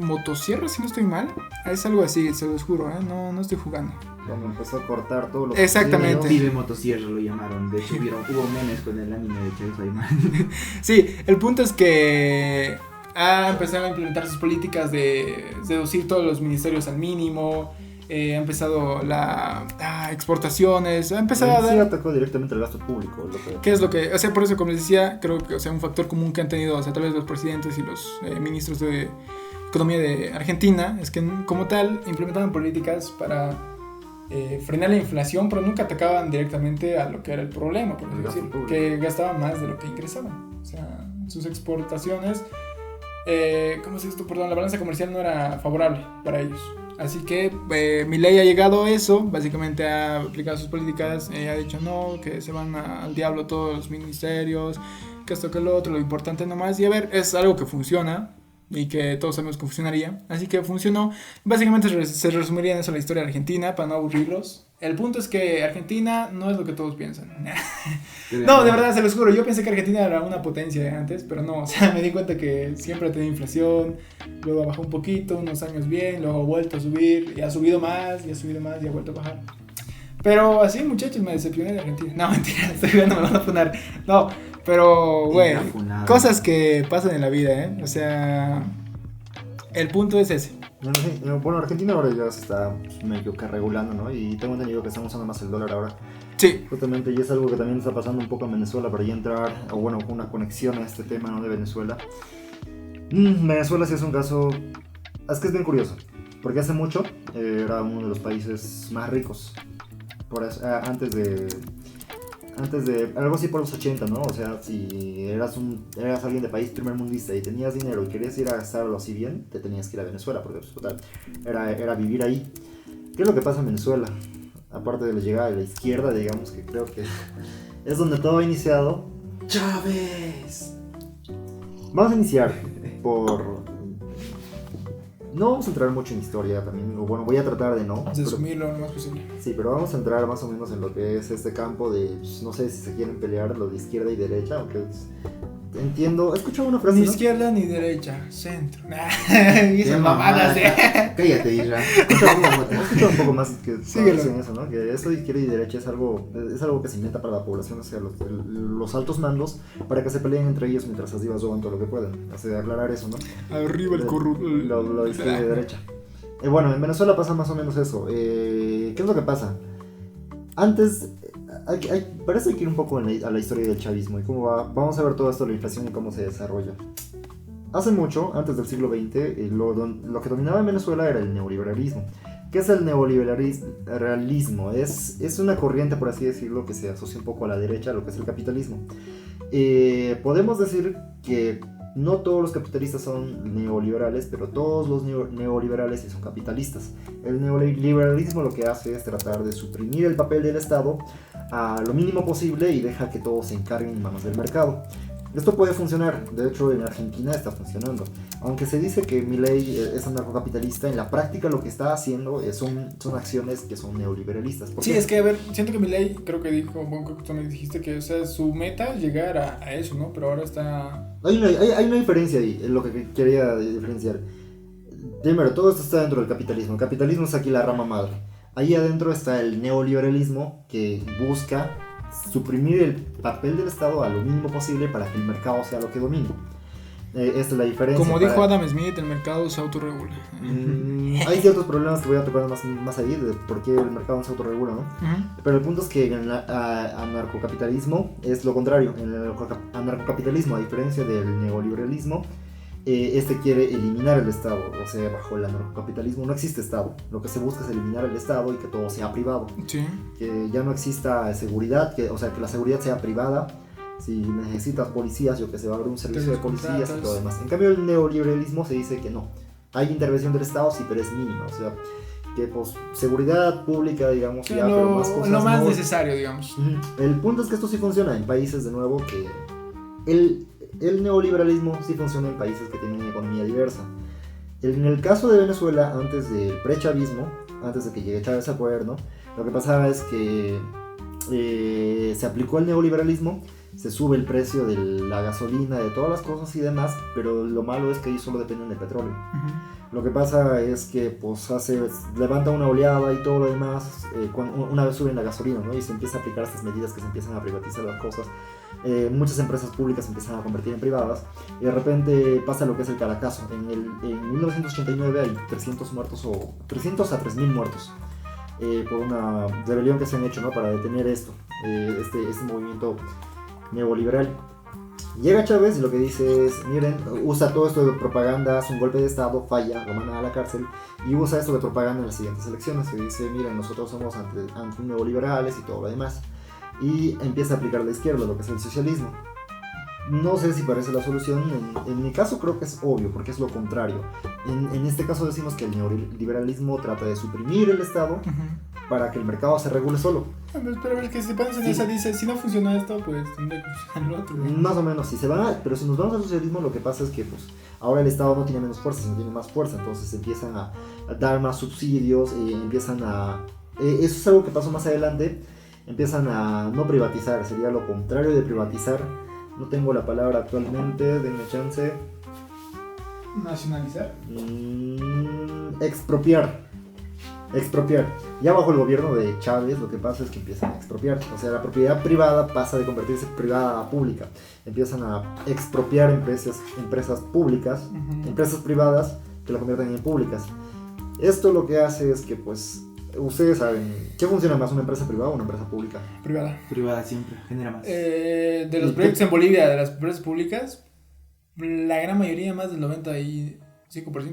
motosierra, si no estoy mal. Es algo así, se los juro, no estoy jugando. Cuando empezó a cortar todo lo Exactamente. Vive motosierra lo llamaron. De hecho hubo memes con el anime de Chainsaw Man. Sí, el punto es que ha empezado a implementar sus políticas de reducir todos los ministerios al mínimo. Ha empezado la exportaciones, ha empezado a dar... Sí, atacó directamente el gasto público. ¿Qué es lo que...? O sea, por eso, como les decía, creo que, o sea, un factor común que han tenido, o sea, tal vez los presidentes y los ministros de Economía de Argentina, es que como tal implementaban políticas para frenar la inflación, pero nunca atacaban directamente a lo que era el problema, por así decirlo, que gastaban más de lo que ingresaban. O sea, sus exportaciones... ¿cómo se dice esto? Perdón, la balanza comercial no era favorable para ellos. Así que Milei ha llegado a eso, básicamente ha aplicado sus políticas, ha dicho no, que se van al diablo todos los ministerios, que esto que lo otro, lo importante nomás. Y a ver, es algo que funciona y que todos sabemos que funcionaría, así que funcionó. Básicamente se resumiría en eso la historia de Argentina, para no aburrirlos. El punto es que Argentina no es lo que todos piensan. No, de verdad, se los juro, yo pensé que Argentina era una potencia antes, pero no, o sea, me di cuenta que siempre ha tenido inflación, luego bajó un poquito, unos años bien, luego ha vuelto a subir, y ha subido más, y ha vuelto a bajar. Pero así, muchachos, me decepcioné de Argentina. No, mentira, estoy viendo, me van a poner. No, pero, güey, cosas que pasan en la vida, O sea, el punto es ese. Bueno, Argentina ahora ya se está medio que regulando, ¿no? Y tengo entendido que están usando más el dólar ahora. Sí. Justamente, y es algo que también está pasando un poco en Venezuela para ya entrar, o bueno, una conexión a este tema, ¿no? De Venezuela. Venezuela sí es un caso, es que es bien curioso, porque hace mucho era uno de los países más ricos, por eso, antes de algo así por los 80, ¿no? O sea, si eras alguien de país primermundista y tenías dinero y querías ir a gastarlo así bien, te tenías que ir a Venezuela, porque pues, total, era vivir ahí. ¿Qué es lo que pasa en Venezuela? Aparte de la llegada de la izquierda, digamos que creo que es donde todo ha iniciado. ¡Chávez! Vamos a iniciar por... No vamos a entrar mucho en historia también, bueno, voy a tratar de no. Resumirlo lo más posible. Sí, pero vamos a entrar más o menos en lo que es este campo de, no sé si se quieren pelear lo de izquierda y derecha, aunque entiendo, he escuchado una frase, Ni ¿no? izquierda ni derecha, centro. Y esas mamadas, Cállate, Isra. He escuchado un poco más que Síguelo. dicen eso, ¿no? Que esto de izquierda y derecha es algo que se inventa para la población, o sea, los altos mandos, para que se peleen entre ellos mientras así roban todo lo que pueden. O sea, aclarar eso, ¿no? Arriba el corrupto. Lo de izquierda y derecha. Bueno, en Venezuela pasa más o menos eso. ¿Qué es lo que pasa? Antes, parece que ir un poco a la historia del chavismo y cómo va. Vamos a ver todo esto, la inflación y cómo se desarrolla. Hace mucho, antes del siglo XX, lo que dominaba en Venezuela era el neoliberalismo. ¿Qué es el neoliberalismo? Es una corriente, por así decirlo, que se asocia un poco a la derecha, a lo que es el capitalismo. Podemos decir que no todos los capitalistas son neoliberales, pero todos los neoliberales sí son capitalistas. El neoliberalismo lo que hace es tratar de suprimir el papel del Estado a lo mínimo posible y deja que todos se encarguen en manos del mercado. Esto puede funcionar, de hecho en Argentina está funcionando. Aunque se dice que Milei es anarcocapitalista, en la práctica lo que está haciendo son acciones que son neoliberalistas. Sí, es que, a ver, siento que Milei, creo que dijo, bueno, creo que tú me dijiste que, o sea, su meta es llegar a eso, ¿no? Pero ahora está... Hay una diferencia ahí, es lo que quería diferenciar. Primero, todo esto está dentro del capitalismo. El capitalismo es aquí la rama madre. Ahí adentro está el neoliberalismo que busca suprimir el papel del Estado a lo mínimo posible para que el mercado sea lo que domine. Esta es la diferencia. Como dijo Adam Smith, el mercado se autorregula. Hay ciertos problemas que voy a tocar más ahí de por qué el mercado no se autorregula, ¿no? Pero el punto es que en el anarcocapitalismo es lo contrario. En el anarcocapitalismo, a diferencia del neoliberalismo, este quiere eliminar el Estado. O sea, bajo el anarcocapitalismo no existe Estado. Lo que se busca es eliminar el Estado y que todo sea privado. Sí. Que ya no exista seguridad, o sea, que la seguridad sea privada. Si necesitas policías, yo que sé, va a haber un servicio de policías y todo demás. En cambio, el neoliberalismo se dice que no. Hay intervención del Estado, sí, pero es mínima. O sea, que pues seguridad pública, digamos, ya, pero más cosas lo más no. necesario, digamos. El punto es que esto sí funciona en países, de nuevo, que el neoliberalismo sí funciona en países que tienen economía diversa. En el caso de Venezuela, antes del prechavismo, antes de que llegue Chávez al poder, ¿no? Lo que pasaba es que se aplicó el neoliberalismo. Se sube el precio de la gasolina, de todas las cosas y demás, pero lo malo es que ellos solo dependen del petróleo. Lo que pasa es que pues levanta una oleada y todo lo demás, una vez suben la gasolina, ¿no? Y se empieza a aplicar estas medidas que se empiezan a privatizar las cosas. Muchas empresas públicas se empiezan a convertir en privadas y de repente pasa lo que es el Caracazo. En 1989 hay 300 muertos, o 300 a 3.000 muertos. Por una rebelión que se han hecho, ¿no? Para detener esto, este movimiento neoliberal. Llega Chávez y lo que dice es, miren, usa todo esto de propaganda, hace un golpe de estado, falla, lo mandan a la cárcel y usa esto de propaganda en las siguientes elecciones, que dice, miren, nosotros somos anti-neoliberales y todo lo demás, y empieza a aplicar la izquierda, lo que es el socialismo. No sé si parece la solución, en mi caso creo que es obvio, porque es lo contrario. En este caso decimos que el neoliberalismo trata de suprimir el Estado para que el mercado se regule solo. Pero es que si pones en esa, dice, si no funciona esto, pues tendría que funcionar lo otro. Más o menos, pero si nos vamos al socialismo, lo que pasa es que pues ahora el Estado no tiene menos fuerza, sino tiene más fuerza, entonces empiezan a dar más subsidios, eso es algo que pasó más adelante, empiezan a no privatizar, sería lo contrario de privatizar. No tengo la palabra actualmente, denme chance. Nacionalizar. Expropiar. Ya bajo el gobierno de Chávez lo que pasa es que empiezan a expropiar. O sea, la propiedad privada pasa de convertirse privada a pública. Empiezan a expropiar empresas públicas, empresas privadas que la convierten en públicas. Esto lo que hace es que pues ustedes saben, ¿qué funciona más, una empresa privada o una empresa pública? Privada siempre, genera más. De los proyectos en Bolivia, de las empresas públicas, la gran mayoría, más del 95%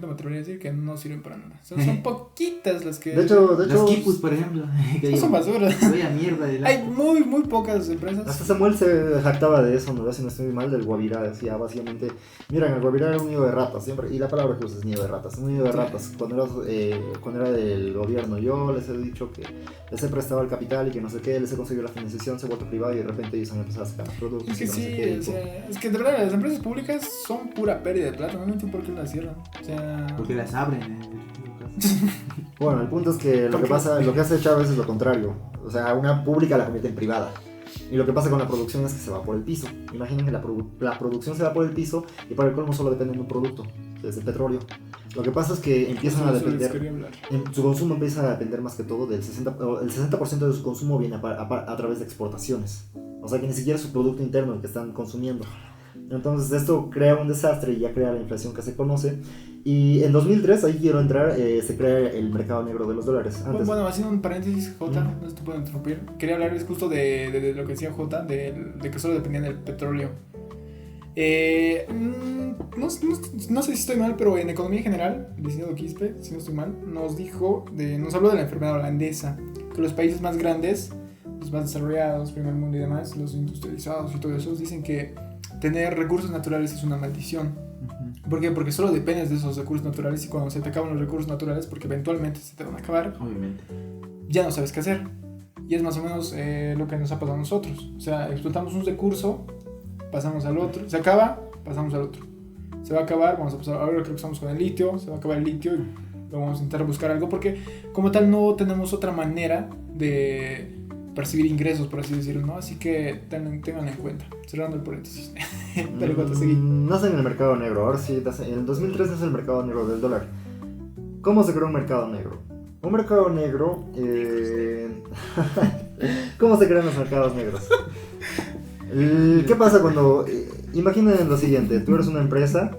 me atrevería a decir que no sirven para nada. Son poquitas las que... De hecho los Kipus, por ejemplo. Son basura. Vaya mierda de Hay muy pocas empresas. Hasta Samuel se jactaba de eso, no estoy mal, del Guavirá. Decía básicamente, miren, el Guavirá era un nido de ratas siempre. Y la palabra que usa es nido de ratas. Un nido de ratas. Cuando era del gobierno, yo les he dicho que les he prestado el capital y que no sé qué, les he conseguido la financiación, se ha vuelto privado y de repente ellos han empezado a sacar los productos. Es que no sí, sé qué, o sea, es que de verdad las empresas públicas son pura pérdida de plata. No entiendo por qué las cierran. O sea... Porque las abren. Bueno, el punto es que lo que hace Chávez es lo contrario. O sea, una pública la convierte en privada. Y lo que pasa con la producción es que se va por el piso. Imaginen que la producción se va por el piso y para el colmo solo depende de un producto, es el petróleo. Lo que pasa es que empiezan a depender, su consumo empieza a depender más que todo del 60% de su consumo viene a través de exportaciones. O sea que ni siquiera es su producto interno el que están consumiendo. Entonces esto crea un desastre y ya crea la inflación que se conoce. Y en 2003, ahí quiero entrar, se crea el mercado negro de los dólares. Bueno, haciendo un paréntesis, Jota, no sé si te puedo interrumpir. Quería hablarles justo de lo que decía Jota, de que solo dependían del petróleo. No sé si estoy mal, pero en economía general, el licenciado Quispe, si no estoy mal, nos habló de la enfermedad holandesa, que los países más grandes, los más desarrollados, primer mundo y demás, los industrializados y todo eso, dicen que tener recursos naturales es una maldición. ¿Por qué? Porque solo dependes de esos recursos naturales y cuando se te acaban los recursos naturales, porque eventualmente se te van a acabar, obviamente, ya no sabes qué hacer. Y es más o menos lo que nos ha pasado a nosotros. O sea, explotamos un recurso, pasamos al otro, se acaba, pasamos al otro. Se va a acabar, vamos a pasar, ahora creo que estamos con el litio, se va a acabar el litio y vamos a intentar buscar algo porque como tal no tenemos otra manera de percibir ingresos, por así decirlo, ¿no? Así que tenganlo en cuenta. Cerrando el paréntesis. Dale, Jota, seguí. Nace en el mercado negro. Ahora sí, en el 2003 nace el mercado negro del dólar. ¿Cómo se creó un mercado negro? Un mercado negro... ¿Cómo se crean los mercados negros? ¿Qué pasa cuando Imaginen lo siguiente, tú eres una empresa,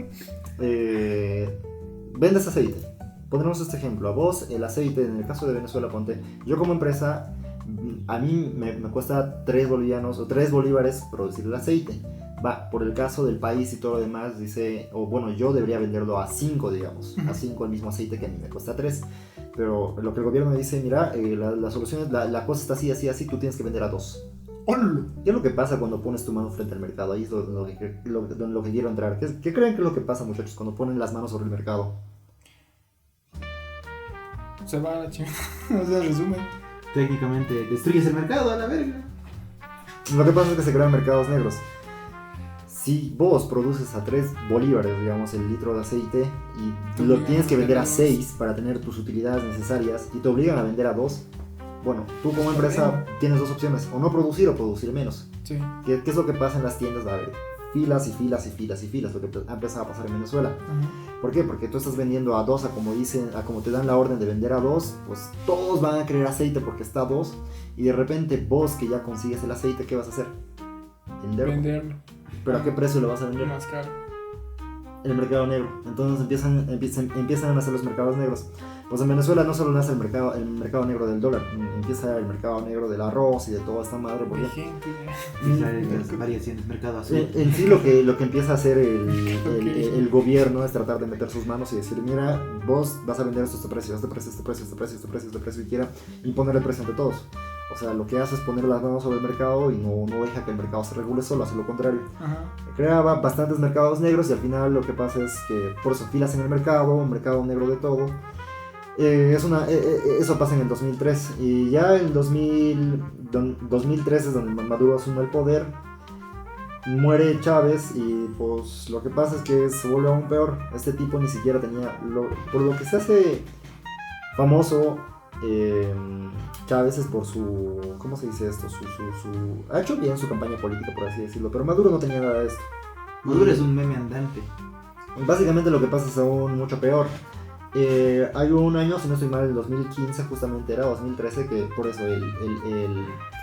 vendes aceite. Pondremos este ejemplo, a vos el aceite, en el caso de Venezuela, ponte, yo como empresa, a mí me cuesta 3 bolivianos o 3 bolívares producir el aceite. Va, por el caso del país y todo lo demás, dice, o bueno, yo debería venderlo a 5, digamos, a 5 el mismo aceite que a mí me cuesta 3. Pero lo que el gobierno me dice, mira, la solución es, la cosa está así, así, así, tú tienes que vender a 2. ¿Qué es lo que pasa cuando pones tu mano frente al mercado? Ahí es lo que quiero entrar. ¿Qué creen que es lo que pasa, muchachos, cuando ponen las manos sobre el mercado? Se va a la chingada. O sea, resumen. Técnicamente destruyes el mercado a la verga. Lo que pasa es que se crean mercados negros. Si vos produces a 3 bolívares, digamos, el litro de aceite y lo tienes que vender a 6 para tener tus utilidades necesarias y te obligan a vender a 2, bueno, tú como empresa tienes 2 opciones, o no producir o producir menos. Sí. ¿Qué es lo que pasa en las tiendas? A ver, filas y filas y filas y filas, lo que ha empezado a pasar en Venezuela. ¿Por qué? Porque tú estás vendiendo a 2, a como te dan la orden de vender a 2, pues todos van a querer aceite porque está a 2, y de repente vos que ya consigues el aceite, ¿qué vas a hacer? Venderlo. ¿Pero a qué precio lo vas a vender? Más caro. En el mercado negro. Entonces empiezan a nacer los mercados negros. Pues en Venezuela no solo nace el mercado negro del dólar, empieza el mercado negro del arroz y de toda esta madre. De gente. Las variaciones, mercado azul. En sí lo que empieza a hacer el gobierno es tratar de meter sus manos y decir, mira, vos vas a vender este precio, este precio, este precio, este precio, este precio, este precio, y quiera imponer el precio entre todos. O sea, lo que hace es poner las manos sobre el mercado y no deja que el mercado se regule solo, hace lo contrario. Crea bastantes mercados negros y al final lo que pasa es que por eso filas en el mercado, un mercado negro de todo. Eso pasa en el 2003 y ya en 2013 es donde Maduro asume el poder, muere Chávez y pues lo que pasa es que se vuelve aún peor. Este tipo ni siquiera tenía, por lo que se hace famoso Chávez es por su, ¿cómo se dice esto? Ha hecho bien su campaña política, por así decirlo, pero Maduro no tenía nada de esto. Maduro es un meme andante. Básicamente lo que pasa es aún mucho peor. Hay un año, si no estoy mal, el 2015 justamente era, 2013, que por eso el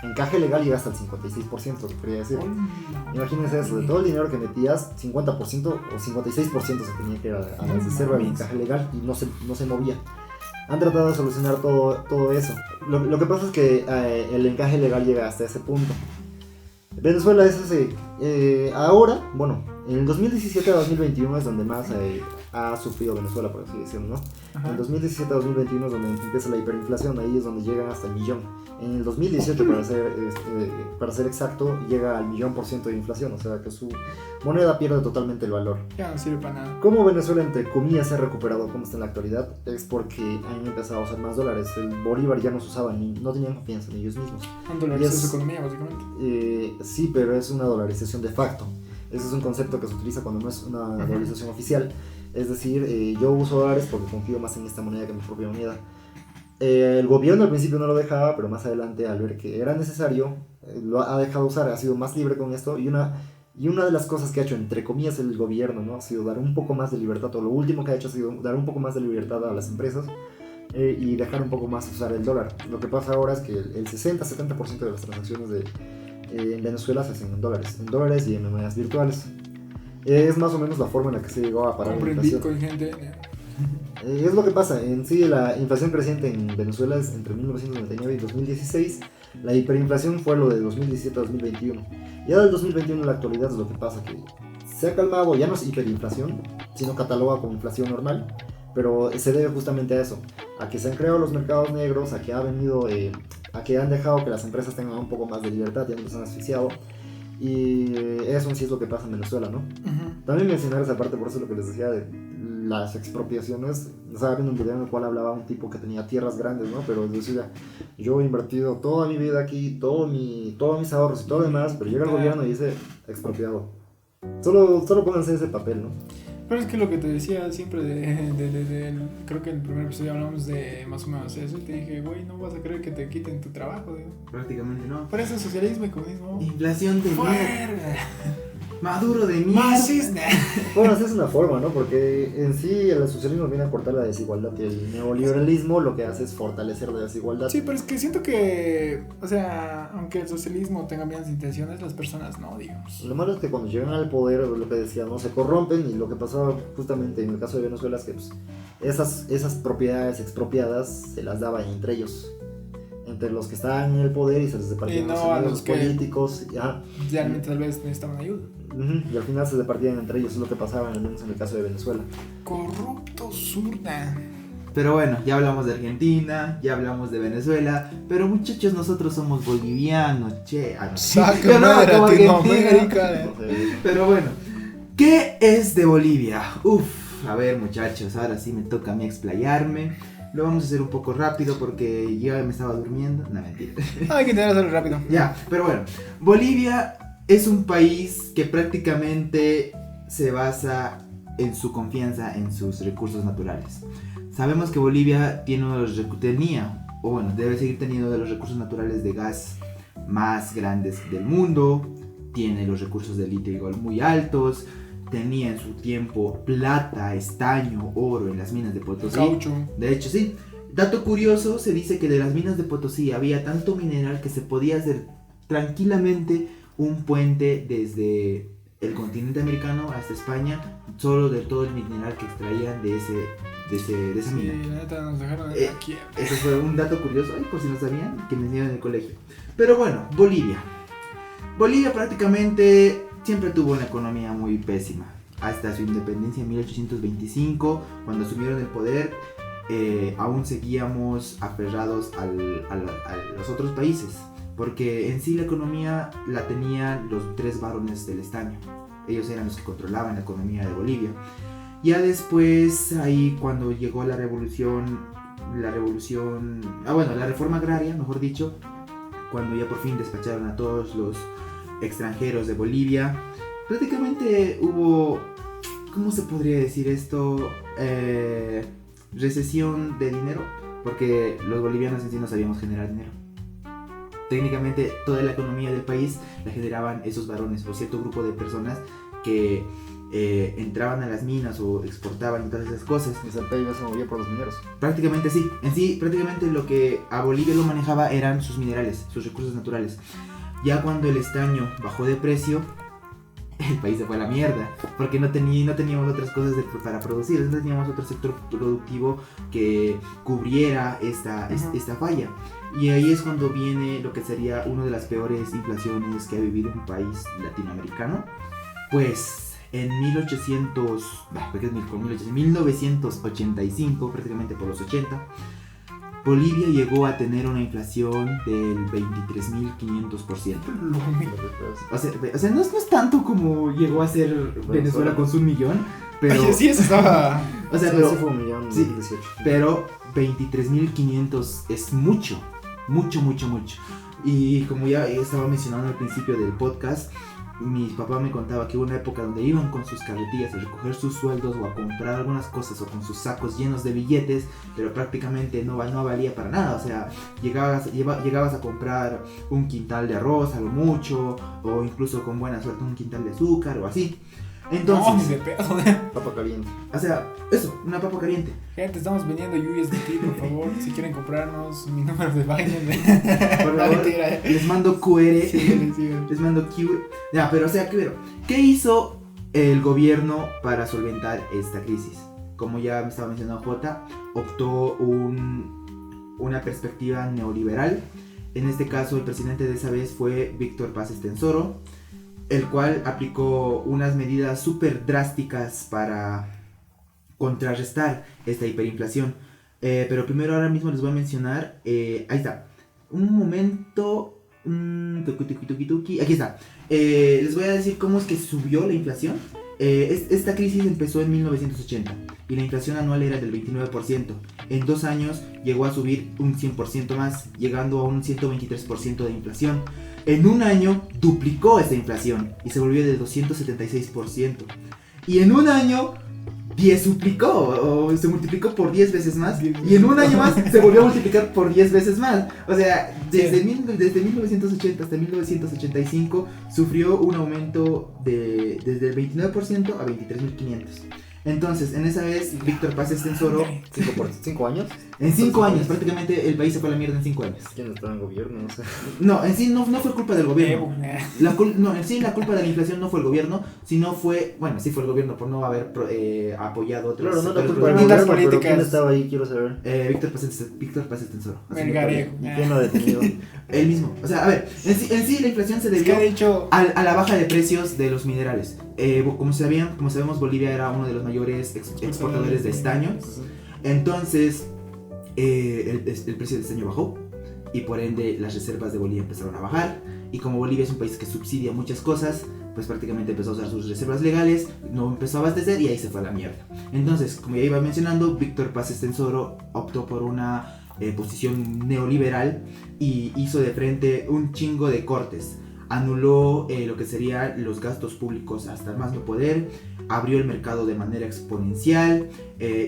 encaje legal llega hasta el 56%, quería decir. Imagínense eso, de todo el dinero que metías, 50% o 56% se tenía que ir a la reserva del encaje legal y no se movía. Han tratado de solucionar todo eso. Lo que pasa es que el encaje legal llega hasta ese punto. Venezuela es ese. Ahora, bueno, en el 2017 a 2021 es donde más ha sufrido Venezuela, por así decirlo, ¿no? En el 2017 a 2021 es donde empieza la hiperinflación, ahí es donde llegan hasta el 1.000.000. En el 2018, para ser exacto, llega al 1.000.000% de inflación, o sea que su moneda pierde totalmente el valor. Ya no sirve para nada. ¿Cómo Venezuela, entre comillas, se ha recuperado como está en la actualidad? Es porque han empezado a usar más dólares. El bolívar ya no se usaba, no tenían confianza en ellos mismos. Han dolarizado su economía, básicamente. Sí, pero es una dolarización de facto. Ese es un concepto que se utiliza cuando no es una dolarización oficial. Es decir, yo uso dólares porque confío más en esta moneda que en mi propia moneda. El gobierno al principio no lo dejaba, pero más adelante, al ver que era necesario, lo ha dejado usar, ha sido más libre con esto. Y una de las cosas que ha hecho, entre comillas, el gobierno, ¿no? Ha sido dar un poco más de libertad, o lo último que ha hecho ha sido dar un poco más de libertad a las empresas y dejar un poco más usar el dólar. Lo que pasa ahora es que el 60-70% de las transacciones en Venezuela se hacen en dólares y en monedas virtuales. Es más o menos la forma en la que se llegó a parar la inflación. Bitcoin, gente. Es lo que pasa, en sí la inflación creciente en Venezuela es entre 1999 y 2016. La hiperinflación fue lo de 2017 a 2021. Ya del 2021 a la actualidad es lo que pasa, que se ha calmado, ya no es hiperinflación, sino cataloga como inflación normal, pero se debe justamente a eso, a que se han creado los mercados negros, a que ha venido, a que han dejado que las empresas tengan un poco más de libertad, ya no les han asfixiado. Y eso en sí es lo que pasa en Venezuela, ¿no? También mencionar esa parte, por eso lo que les decía de las expropiaciones. Estaba viendo un video en el cual hablaba un tipo que tenía tierras grandes, ¿no? Pero decía, yo he invertido toda mi vida aquí, todos mis ahorros y todo lo demás, pero llega el gobierno y dice expropiado. Solo pónganse ese papel, ¿no? Pero es que lo que te decía siempre creo que en el primer episodio hablamos de más o menos eso y te dije, güey, no vas a creer que te quiten tu trabajo, güey. Prácticamente no. Por eso socialismo y comunismo. Inflación de fuera. Maduro de mierda. Marxista. Bueno, esa es una forma, ¿no? Porque en sí el socialismo viene a cortar la desigualdad y el neoliberalismo lo que hace es fortalecer la desigualdad. Sí, pero es que siento que, o sea, aunque el socialismo tenga buenas intenciones, las personas no, digamos. Lo malo es que cuando llegan al poder, lo que decíamos, se corrompen y lo que pasaba justamente en el caso de Venezuela es que pues, esas propiedades expropiadas se las daban entre ellos. Entre los que estaban en el poder y se les repartían Y no a los que políticos. realmente tal vez necesitaban ayuda. Y al final se repartían entre ellos, es lo que pasaba al menos en el caso de Venezuela. Corrupto, zurda. Pero bueno, ya hablamos de Argentina, ya hablamos de Venezuela, pero muchachos, nosotros somos bolivianos, che. Ah, no. Sácame Yo no, de como Latinoamérica. Entonces, Pero bueno, ¿qué es de Bolivia? Uf, a ver muchachos, ahora sí me toca a mí explayarme. Lo vamos a hacer un poco rápido porque yo me estaba durmiendo. No, mentira. Hay que intentar hacerlo rápido. Ya, pero bueno, Bolivia es un país que prácticamente se basa en su confianza en sus recursos naturales. Sabemos que Bolivia debe seguir teniendo uno de los recursos naturales de gas más grandes del mundo, tiene los recursos de litio igual muy altos, tenía en su tiempo plata, estaño, oro en las minas de Potosí. Caucho. De hecho, sí. Dato curioso, se dice que de las minas de Potosí había tanto mineral que se podía hacer tranquilamente un puente desde el continente americano hasta España, solo de todo el mineral que extraían de esa mina. Sí, la neta nos dejaron en la quiebra. Ese fue un dato curioso, por si no sabían, que me enseñaron en el colegio. Pero bueno, Bolivia. Bolivia prácticamente siempre tuvo una economía muy pésima. Hasta su independencia en 1825, cuando asumieron el poder, aún seguíamos aferrados a los otros países. Porque en sí la economía la tenían los 3 varones del estaño. Ellos eran los que controlaban la economía de Bolivia. Ya después, ahí cuando llegó la reforma agraria, mejor dicho, cuando ya por fin despacharon a todos los extranjeros de Bolivia, prácticamente hubo, ¿cómo se podría decir esto? Recesión de dinero, porque los bolivianos en sí no sabíamos generar dinero. Técnicamente toda la economía del país la generaban esos varones o cierto grupo de personas que entraban a las minas o exportaban y todas esas cosas. el PIB se movía por los mineros. Prácticamente sí. En sí, prácticamente lo que a Bolivia lo manejaba eran sus minerales, sus recursos naturales. Ya cuando el estaño bajó de precio, el país se fue a la mierda, porque no teníamos otras cosas para producir, no teníamos otro sector productivo que cubriera esta falla. Y ahí es cuando viene lo que sería una de las peores inflaciones que ha vivido un país latinoamericano. Pues en 1985, prácticamente por los 80, Bolivia llegó a tener una inflación del 23.500%. O sea, no es tanto como llegó a ser Venezuela con su 1 millón, pero... Oye, sí, eso estaba... O sea, Sí, pero... sí fue 1.018.000. Sí, pero 23.500 es mucho. Y como ya estaba mencionando al principio del podcast, mi papá me contaba que hubo una época donde iban con sus carretillas a recoger sus sueldos o a comprar algunas cosas o con sus sacos llenos de billetes, pero prácticamente no valía para nada. O sea, llegabas a comprar un quintal de arroz a lo mucho, o incluso con buena suerte un quintal de azúcar o así. Entonces, No, ni de pedo. Papa caliente. o sea, eso, una papa caliente. Gente, estamos vendiendo USDT, por favor. Si quieren comprarnos, mi número de Binance. Por No, favor, mentira. les mando QR. Sí. Les mando QR. Ya, pero o sea, ¿qué hizo el gobierno para solventar esta crisis? Como ya me estaba mencionando Jota, optó una perspectiva neoliberal. En este caso, el presidente de esa vez fue Víctor Paz Estenssoro, el cual aplicó unas medidas súper drásticas para contrarrestar esta hiperinflación. Pero primero ahora mismo les voy a mencionar, ahí está, un momento, aquí está, les voy a decir cómo es que subió la inflación. Esta crisis empezó en 1980 y la inflación anual era del 29%. En 2 años llegó a subir un 100% más, llegando a un 123% de inflación. En 1 año duplicó esta inflación y se volvió de 276%. Y en 1 año 10 duplicó o se multiplicó por 10 veces más. Y en 1 año más se volvió a multiplicar por 10 veces más. O sea, desde 1980 hasta 1985 sufrió un aumento de desde el 29% a 23.500. Entonces, en esa vez, Víctor Paz Estenssoro, 5 años. en 5 años, prácticamente el país se fue a la mierda en 5 años. ¿Quién estaba en gobierno? No sé. No, en sí no fue culpa del gobierno. No, en sí la culpa de la inflación no fue el gobierno, sino fue, bueno, sí fue el gobierno por no haber apoyado otros Claro, no la sectores culpa del políticas. gobierno, pero ¿quién estaba ahí? Quiero saber. Víctor Paz Estenssoro. así El me Garego. ¿Y quién lo ha detenido? Él mismo. O sea, a ver, en sí la inflación se Es que debió ha dicho. a la baja de precios de los minerales. Como sabemos, Bolivia era uno de los mayores exportadores de estaño. Entonces, el precio del estaño bajó y por ende las reservas de Bolivia empezaron a bajar. Y como Bolivia es un país que subsidia muchas cosas, pues prácticamente empezó a usar sus reservas legales, no empezó a abastecer y ahí se fue a la mierda. Entonces, como ya iba mencionando, Víctor Paz Estenssoro optó por una posición neoliberal y hizo de frente un chingo de cortes. Anuló lo que serían los gastos públicos hasta más no poder, abrió el mercado de manera exponencial,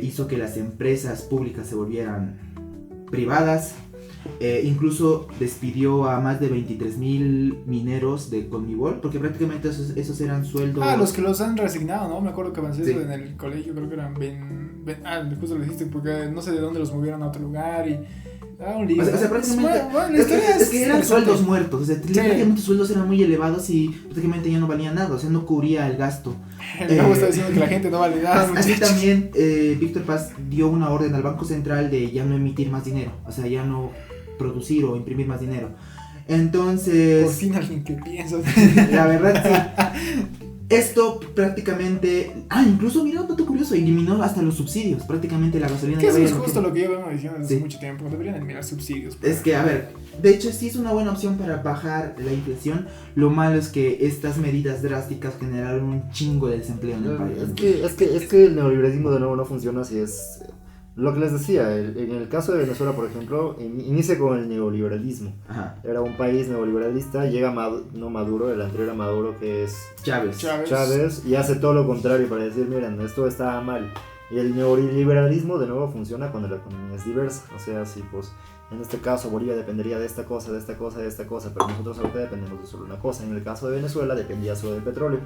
hizo que las empresas públicas se volvieran privadas, incluso despidió a más de 23,000 mineros de Conmebol, porque prácticamente esos eran sueldos... Los que los han resignado, ¿no? Me acuerdo que avancé Sí. eso en el colegio, creo que eran justo lo dijiste, porque no sé de dónde los movieron a otro lugar y... un lío. O sea, prácticamente Bueno, la historia es que eran interesante. sueldos muertos, o sea, prácticamente los sueldos eran muy elevados y prácticamente ya no valía nada, o sea, no cubría el gasto. El Gabo está diciendo que la gente no vale nada, Así muchachos. también Víctor Paz dio una orden al Banco Central de ya no emitir más dinero, o sea, ya no producir o imprimir más dinero. Por Entonces, fin alguien que piensa. la verdad sí. Esto prácticamente, incluso mira un dato curioso, eliminó hasta los subsidios, prácticamente la gasolina. Que ya eso es valía justo lo que yo vengo diciendo desde Sí. mucho tiempo. Deberían eliminar subsidios. Es que, a ver, de hecho sí es una buena opción para bajar la inflación. Lo malo es que estas medidas drásticas generaron un chingo de desempleo en el país. Es que el neoliberalismo de nuevo no funciona si es... Lo que les decía, en el caso de Venezuela, por ejemplo, inicia con el neoliberalismo. Ajá. Era un país neoliberalista, llega no Maduro, el anterior a Maduro, que es Chávez. Chávez, y hace todo lo contrario para decir, miren, esto está mal. Y el neoliberalismo de nuevo funciona cuando la economía es diversa. O sea, si pues en este caso Bolivia dependería de esta cosa, de esta cosa, de esta cosa, pero nosotros ahorita dependemos de solo una cosa. En el caso de Venezuela dependía solo del petróleo.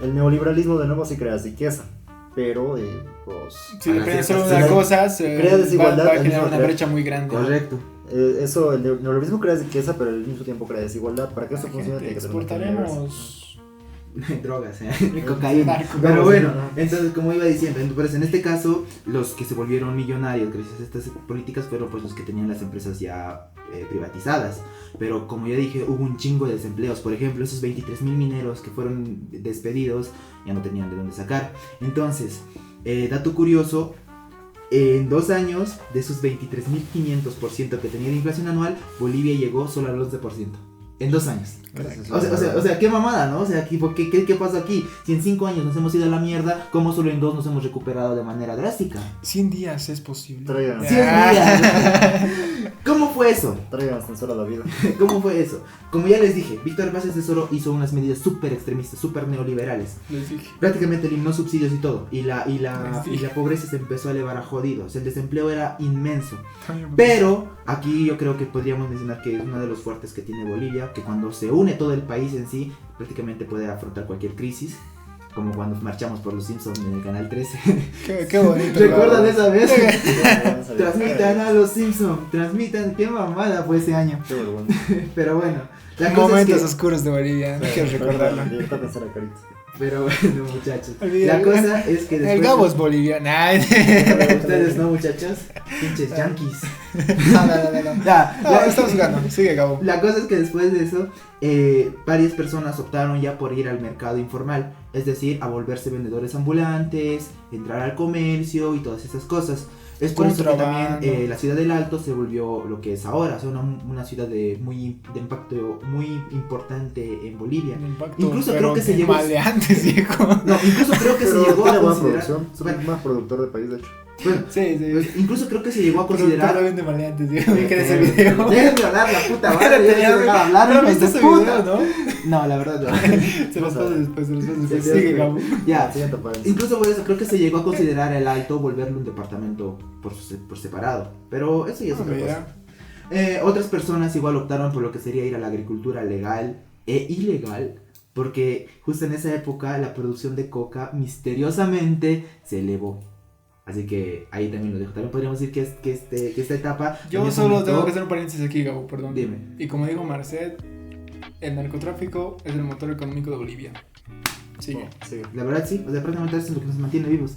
El neoliberalismo de nuevo sí crea riqueza, pero pues... Si depende solo de se una da- cosa, se crea desigualdad va a al generar mismo una tiempo. brecha muy grande. Correcto. Eso, el neoliberalismo crea riqueza, pero al mismo tiempo crea desigualdad. Para que esto funcione tiene que tener una economía diversa. Exportaremos Drogas, cocaína. Narco. Pero bueno, Ajá. entonces como iba diciendo, entonces en este caso los que se volvieron millonarios gracias a estas políticas fueron pues los que tenían las empresas ya privatizadas. Pero como ya dije, hubo un chingo de desempleos. Por ejemplo, esos 23,000 mineros que fueron despedidos ya no tenían de dónde sacar. Entonces, dato curioso, en 2 años, de esos 23.500% que tenía de inflación anual, Bolivia llegó solo al 11%. En 2 años. O sea, qué mamada, ¿no? O sea, ¿qué pasó aquí? Si en 5 años nos hemos ido a la mierda, ¿cómo solo en 2 nos hemos recuperado de manera drástica? 100 días es posible. Traigan, 100 días. ¿Cómo fue eso? traigan ascensor a la vida. ¿Cómo fue eso? Como ya les dije, Víctor Paz Estenssoro hizo unas medidas súper extremistas, súper neoliberales. Les dije. Prácticamente eliminó subsidios y todo. Y la pobreza se empezó a elevar a jodidos. El desempleo era inmenso. Pero aquí yo creo que podríamos mencionar que es uno de los fuertes que tiene Bolivia, que cuando se une todo el país en sí, prácticamente puede afrontar cualquier crisis. Como cuando marchamos por los Simpsons en el canal 13. Qué bonito. ¿Recuerdan esa vez? Transmitan. Transmitan a los Simpsons, transmitan, qué mamada fue ese año. Qué vergüenza. Pero bueno, la cosa Momentos es que... oscuros de Bolivia. No quiero recordarlo. Directo a pensar a Carita. Pero bueno, muchachos. Olvídalo. La cosa es que después... El Gabo es boliviano. Ay, Ustedes no, muchachos. Pinches yankees. no. Ya, No, estamos jugando. Sigue, Gabo. La cosa es que después de eso, varias personas optaron ya por ir al mercado informal, es decir, a volverse vendedores ambulantes, entrar al comercio y todas esas cosas. Es por eso que Contrabando. también la ciudad del Alto se volvió lo que es ahora, o sea, una ciudad de impacto muy importante en Bolivia. El impacto, Incluso pero creo que se qué llevó- maleantes, viejo. No, incluso creo que se Pero llegó tiene a buena considerar... producción. Es el más productor del país, de hecho. Bueno, Sí, sí. pues, incluso creo que se llegó a Pero considerar... vende maleantes, viejo. Me quedé ese video. Déjenme hablar, la puta madre. Espérate, ya ya, me dejaron hablar, ¿no hijos viste de ese puta. video, no? No, la verdad no. Se los paso después, se los paso después. Sí, Sigue, sí. Gabo. Ya, Siguiente paréntesis. incluso por eso creo que se llegó a considerar el Alto volverlo un departamento por separado. Pero eso ya es otra cosa. Mira. Otras personas igual optaron por lo que sería ir a la agricultura legal e ilegal. porque justo en esa época la producción de coca misteriosamente se elevó. Así que ahí también lo dejo. También podríamos decir que esta etapa... Yo solo tengo que hacer un paréntesis aquí, Gabo, perdón. Dime. Y como dijo Marcet, el narcotráfico es el motor económico de Bolivia. Sigue. Sí. La verdad sí, o sea, prácticamente eso es lo que nos mantiene vivos.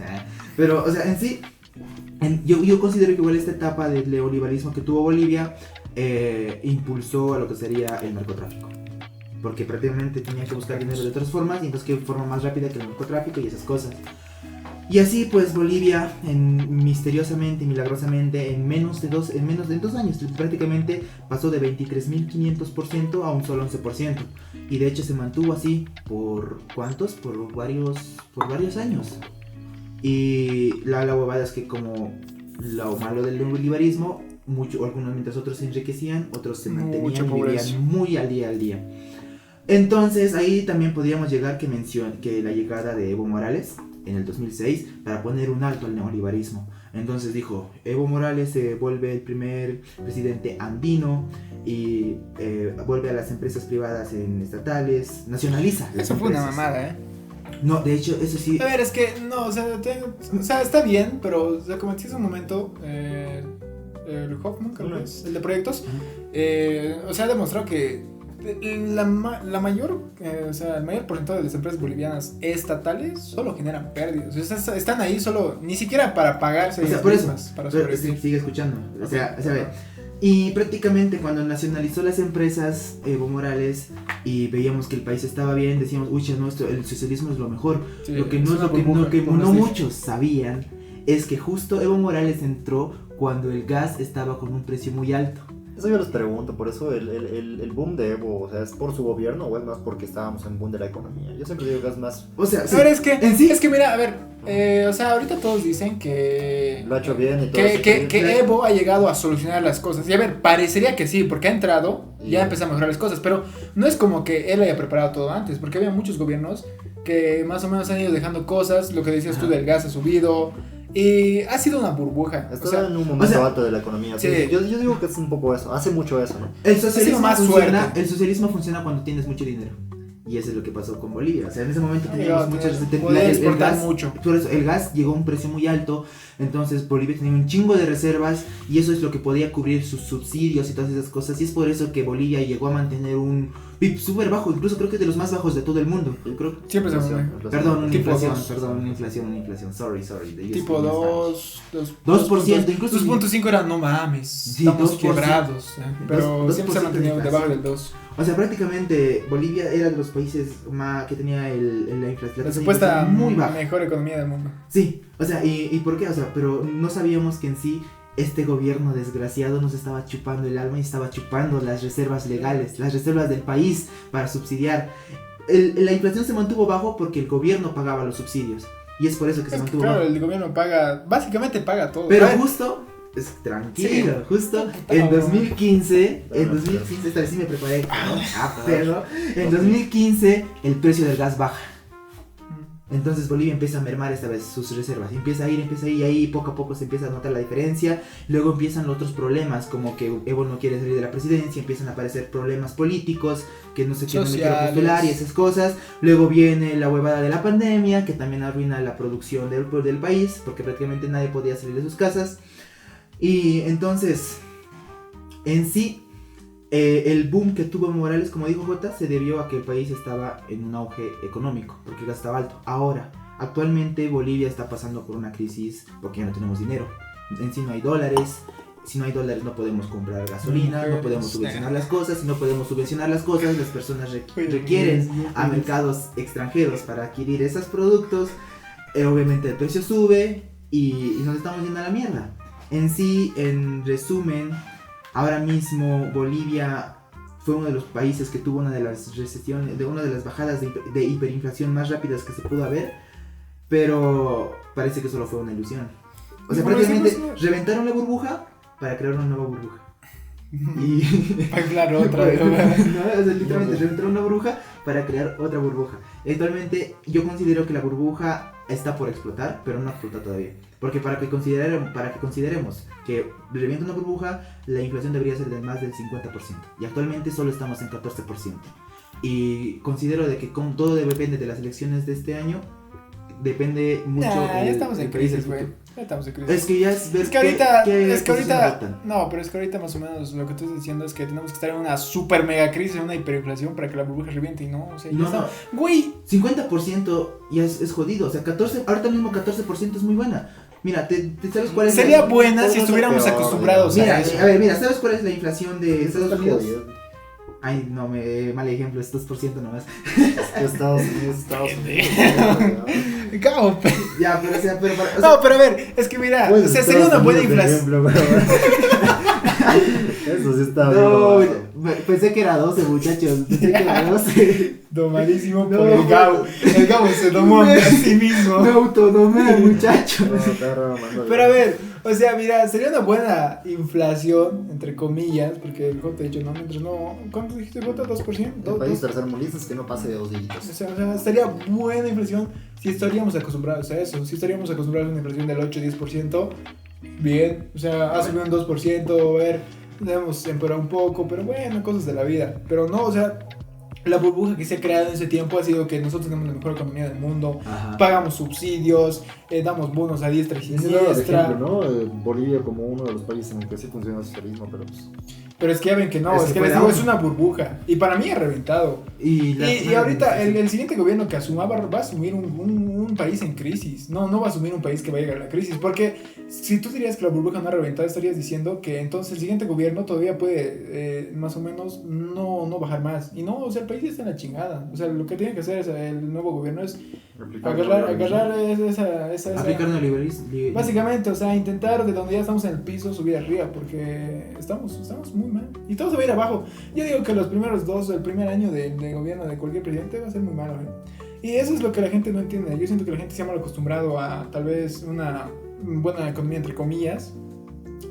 Pero, o sea, en sí, yo considero que igual esta etapa del neoliberalismo que tuvo Bolivia impulsó a lo que sería el narcotráfico. Porque prácticamente tenían que buscar dinero de otras formas, y entonces qué forma más rápida que el narcotráfico y esas cosas. Y así pues Bolivia misteriosamente y milagrosamente en menos de 2 años prácticamente pasó de 23.500% a un solo 11%. Y de hecho se mantuvo así por ¿cuántos? Por varios años. Y la huevada es que como lo malo del neoliberalismo, algunos mientras otros se enriquecían, otros se mantenían y vivían muy al día. Entonces ahí también podríamos llegar que la llegada de Evo Morales en el 2006 para poner un alto al neoliberalismo. Entonces dijo, Evo Morales se vuelve el primer presidente andino y vuelve a las empresas privadas en estatales, nacionaliza las Eso fue una empresas. mamada, No, de hecho, eso sí. A ver, es que, no, o sea, está bien, pero, o sea, como decía hace un momento, el Hoffman, creo que es, el de proyectos, o sea, ha demostrado que la mayor, o sea, el mayor porcentaje de las empresas bolivianas estatales solo generan pérdidas. O sea, están ahí solo, ni siquiera para pagarse, O sea, por eso, mismas, para sobrevivir. sigue escuchando. O sea, Okay. a ver. Y prácticamente cuando nacionalizó las empresas Evo Morales y veíamos que el país estaba bien, decíamos, uy, el socialismo es lo mejor. Sí, lo que es no, una lo que burbuja, no como les dije. muchos sabían es que justo Evo Morales entró cuando el gas estaba con un precio muy alto. Eso yo les pregunto, por eso el boom de Evo, o sea, ¿es por su gobierno o es más porque estábamos en boom de la economía? Yo siempre digo que es más... O sea, A ver, es sí. que mira, a ver, o sea, ahorita todos dicen que... Lo ha hecho bien y todo. Que Evo ha llegado a solucionar las cosas. Y a ver, parecería que sí, porque ha entrado y ya empezó a mejorar las cosas. Pero no es como que él haya preparado todo antes, porque había muchos gobiernos que más o menos han ido dejando cosas. Lo que decías tú del gas ha subido. Y ha sido una burbuja. Está O sea, en un momento alto de la economía. Sí. Yo digo que es un poco eso, hace mucho eso, ¿no? El socialismo, más funciona, fuerte. el socialismo funciona cuando tienes mucho dinero. Y eso es lo que pasó con Bolivia. O sea, en ese momento teníamos muchas... podía exportar gas, mucho. Por eso, el gas llegó a un precio muy alto. Entonces Bolivia tenía un chingo de reservas. Y eso es lo que podía cubrir sus subsidios y todas esas cosas. Y es por eso que Bolivia llegó a mantener un PIB súper bajo. Incluso creo que es de los más bajos de todo el mundo. Yo creo que... Siempre se Inflación, mueve. Perdón, una Tipo inflación. dos. Perdón, una inflación. Sorry. Tipo 2%, incluso 2.5 era, no mames, Sí, estamos 2%. quebrados. Pero 2% siempre se ha mantenido de debajo inflación. del 2. O sea, prácticamente Bolivia era de los países más que tenía la inflación. La supuesta muy baja. mejor economía del mundo. Sí, o sea, ¿y por qué? O sea, pero no sabíamos que en sí este gobierno desgraciado nos estaba chupando el alma y estaba chupando las reservas legales, las reservas del país para subsidiar. La inflación se mantuvo bajo porque el gobierno pagaba los subsidios. Y es por eso que se Es que, mantuvo claro, bajo. el gobierno paga, básicamente paga todo. Pero A ver, justo, tranquilo, Sí. justo Puta, en no. 2015, Bueno, esta vez sí me preparé, pero en 2015 el precio del gas baja. Entonces Bolivia empieza a mermar esta vez sus reservas, empieza a ir y ahí poco a poco se empieza a notar la diferencia. Luego empiezan otros problemas, como que Evo no quiere salir de la presidencia, empiezan a aparecer problemas políticos, que no sé quién no me quiere Sociales. postular y esas cosas. Luego viene la huevada de la pandemia, que también arruina la producción del país, porque prácticamente nadie podía salir de sus casas. Y entonces, en sí, el boom que tuvo Morales, como dijo Jota, se debió a que el país estaba en un auge económico, porque el gas estaba alto. Ahora, actualmente Bolivia está pasando por una crisis porque ya no tenemos dinero. En sí no hay dólares. Si no hay dólares no podemos comprar gasolina, no podemos subvencionar las cosas. Si no podemos subvencionar las cosas, las personas requieren a mercados extranjeros para adquirir esos productos. Obviamente el precio sube y nos estamos yendo a la mierda. En sí, en resumen, ahora mismo Bolivia fue uno de los países que tuvo una de las recesiones, una de las bajadas de hiperinflación más rápidas que se pudo haber, pero parece que solo fue una ilusión. O sea, prácticamente reventaron la burbuja para crear una nueva burbuja. Y para inflar otra. no, o sea, literalmente reventaron una burbuja para crear otra burbuja. Actualmente yo considero que la burbuja está por explotar, pero no explota todavía. Porque para que consideremos que revienta una burbuja, la inflación debería ser de más del 50%. Y actualmente solo estamos en 14%. Y considero de que como todo depende de las elecciones de este año, depende mucho Ya estamos en el país del crisis, güey. futuro. Ya estamos en crisis. Es que ya es ver Es que ahorita, qué es que posición ahorita, adoptan. no, pero es que ahorita más o menos lo que tú estás diciendo es que tenemos que estar en una super mega crisis, en una hiperinflación para que la burbuja reviente y no, o sea, ya No, está. no. Güey, 50% ya es jodido, o sea, 14, ahorita mismo 14% es muy buena. Mira, ¿te sabes cuál es sería la... buena si Todo estuviéramos peor, acostumbrados Mira, a eso. a ver, mira, ¿sabes cuál es la inflación de Eso Estados está Unidos? jodido. Ay, no, mal ejemplo, es 2% nomás. Es que Estados Unidos. Me cago, Ya, pero o sea, no, pero a ver, es que mira, Pues o sea, sería una buena inflación. Eso sí está no, bien. pensé que era 12, muchachos, pensé que era 12. Domadísimo No, por el Gabo. El Gabo se domó a sí mismo. Me autonomé, muchachos. Pero a ver, o sea, mira, sería una buena inflación, entre comillas, porque el J, de hecho, no, mientras no. ¿Cuánto dijiste, J? ¿2%? El país tercermundista es que no pase de 2 dígitos. O sea, sería buena inflación si estaríamos acostumbrados a eso. Si estaríamos acostumbrados a una inflación del 8-10%, bien. O sea, ha subido un 2%, a ver, debemos empeorar un poco, pero bueno, cosas de la vida. Pero no, o sea, la burbuja que se ha creado en ese tiempo ha sido que nosotros tenemos la mejor economía del mundo, Ajá. pagamos subsidios, damos bonos a diestra y Y ese daba de siniestra. ejemplo, ¿no? Bolivia como uno de los países en el que sí funciona el socialismo, pero pues... Pero es que ya ven que no, Es es que que les fuera digo, uno. es una burbuja. Y para mí ha reventado. Y ahorita el siguiente gobierno que asuma va a asumir un país en crisis. No va a asumir un país que va a llegar a la crisis. Porque si tú dirías que la burbuja no ha reventado, estarías diciendo que entonces el siguiente gobierno todavía puede más o menos no bajar más. Y no, o sea, el país ya está en la chingada. O sea, lo que tiene que hacer el nuevo gobierno es agarrar esa Aplicar neoliberalismo. básicamente, o sea, intentar de donde ya estamos en el piso subir arriba, porque estamos muy mal. Y todo se va a ir abajo. Yo digo que los primeros el primer año de gobierno de cualquier presidente va a ser muy malo, ¿eh? Y eso es lo que la gente no entiende. Yo siento que la gente se ha mal acostumbrado a tal vez una buena economía, entre comillas,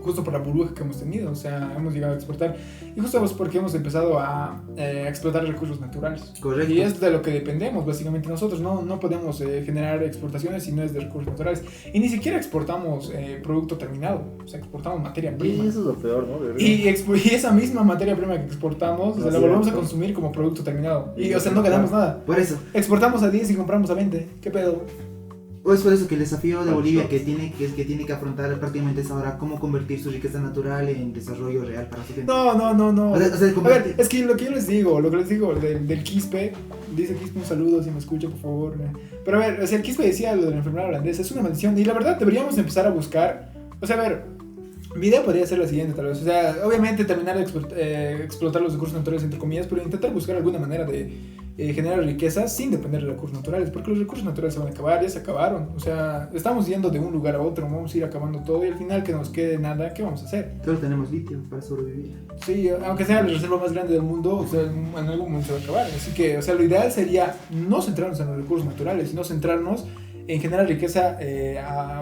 justo por la burbuja que hemos tenido. O sea, hemos llegado a exportar. Y justo porque hemos empezado a explotar recursos naturales. Correcto. Y es de lo que dependemos, básicamente. Nosotros no podemos generar exportaciones si no es de recursos naturales. Y ni siquiera exportamos producto terminado. O sea, exportamos materia Y prima. eso es lo peor, ¿no? De verdad. Y esa misma materia prima que exportamos, o sea, la Sí, volvemos a ¿no? consumir como producto terminado. Y, Sí, o sea, no ganamos nada. Por eso. Exportamos a 10 y compramos a 20. ¿Qué pedo? O es por eso que el desafío de One Bolivia shot. que tiene que afrontar prácticamente es ahora cómo convertir su riqueza natural en desarrollo real para su gente. No. O sea, A ver, convertir- es que lo que yo les digo, del Quispe, dice Quispe un saludo si me escucha, por favor. Pero a ver, o sea, el Quispe decía lo de la enfermedad holandesa, es una maldición. Y la verdad, deberíamos empezar a buscar. O sea, a ver, mi idea podría ser la siguiente, tal vez. O sea, obviamente terminar de explotar los recursos naturales, entre comillas, pero intentar buscar alguna manera de generar riqueza sin depender de recursos naturales, porque los recursos naturales se van a acabar, ya se acabaron. O sea, estamos yendo de un lugar a otro, vamos a ir acabando todo y al final que nos quede nada, ¿qué vamos a hacer? Solo tenemos litio para sobrevivir. Sí, aunque sea la reserva más grande del mundo, o sea, en algún momento se va a acabar. Así que, o sea, lo ideal sería no centrarnos en los recursos naturales, sino centrarnos en generar riqueza,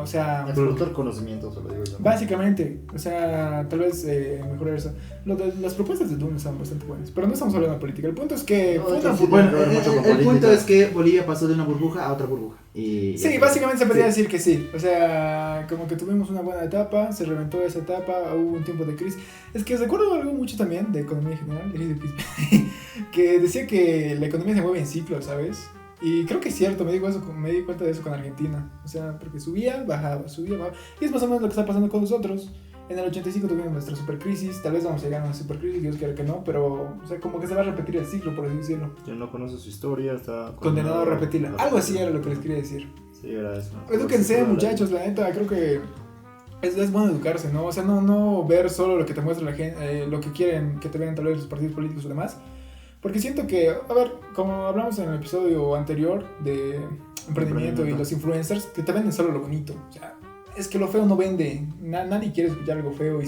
o sea, Explotar conocimiento, se lo digo yo. básicamente, o sea, tal vez mejorar eso. Las propuestas de Dune son bastante buenas, pero no estamos hablando de política. El punto es que No, fue una sí, Bueno, tiene que ver mucho con el punto política. es que Bolivia pasó de una burbuja a otra burbuja. Y Sí, básicamente se podría decir que sí. O sea, como que tuvimos una buena etapa, se reventó esa etapa, hubo un tiempo de crisis. Es que recuerdo algo mucho también de economía general, que decía que la economía se mueve en ciclos, ¿sabes? Y creo que es cierto, me di cuenta de eso con Argentina. O sea, porque subía, bajaba. Y es más o menos lo que está pasando con nosotros. En el 85 tuvimos nuestra supercrisis, tal vez vamos a llegar a una supercrisis, Dios quiera que no, pero o sea, como que se va a repetir el ciclo, por así decirlo. Quien no conoce su historia está Condenado a repetirla. Algo así era lo que les quería decir. Sí, era eso. Edúquense, muchachos, la neta, creo que es bueno educarse, ¿no? O sea, no ver solo lo que te muestra la gente, lo que quieren que te vean tal vez los partidos políticos o demás. Porque siento que, a ver, como hablamos en el episodio anterior de emprendimiento y los influencers, que te venden solo lo bonito. O sea, es que lo feo no vende. Nadie quiere escuchar algo feo. Y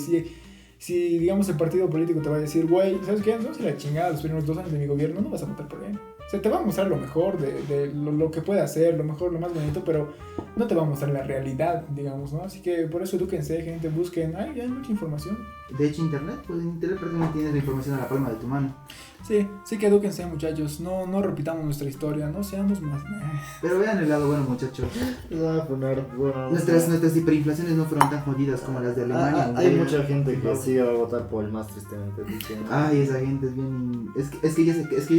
si digamos, el partido político te va a decir, güey, ¿sabes qué? No, si la chingada los primeros 2 años de mi gobierno no vas a votar por él. O sea, te va a mostrar lo mejor de lo que puede hacer, lo mejor, lo más bonito, pero no te va a mostrar la realidad, digamos, ¿no? Así que por eso edúquense, gente, busquen. Hay mucha información. De hecho, internet, pues en internet prácticamente tienes la información a la palma de tu mano. Sí que edúquense, muchachos. No repitamos nuestra historia, no seamos más. Pero vean el lado bueno, muchachos. Bueno, Nuestras hiperinflaciones no fueron tan jodidas como las de Alemania. hay mucha gente que sí va a votar por el más, tristemente. Diciendo. Ay, esa gente es bien. Es que ellos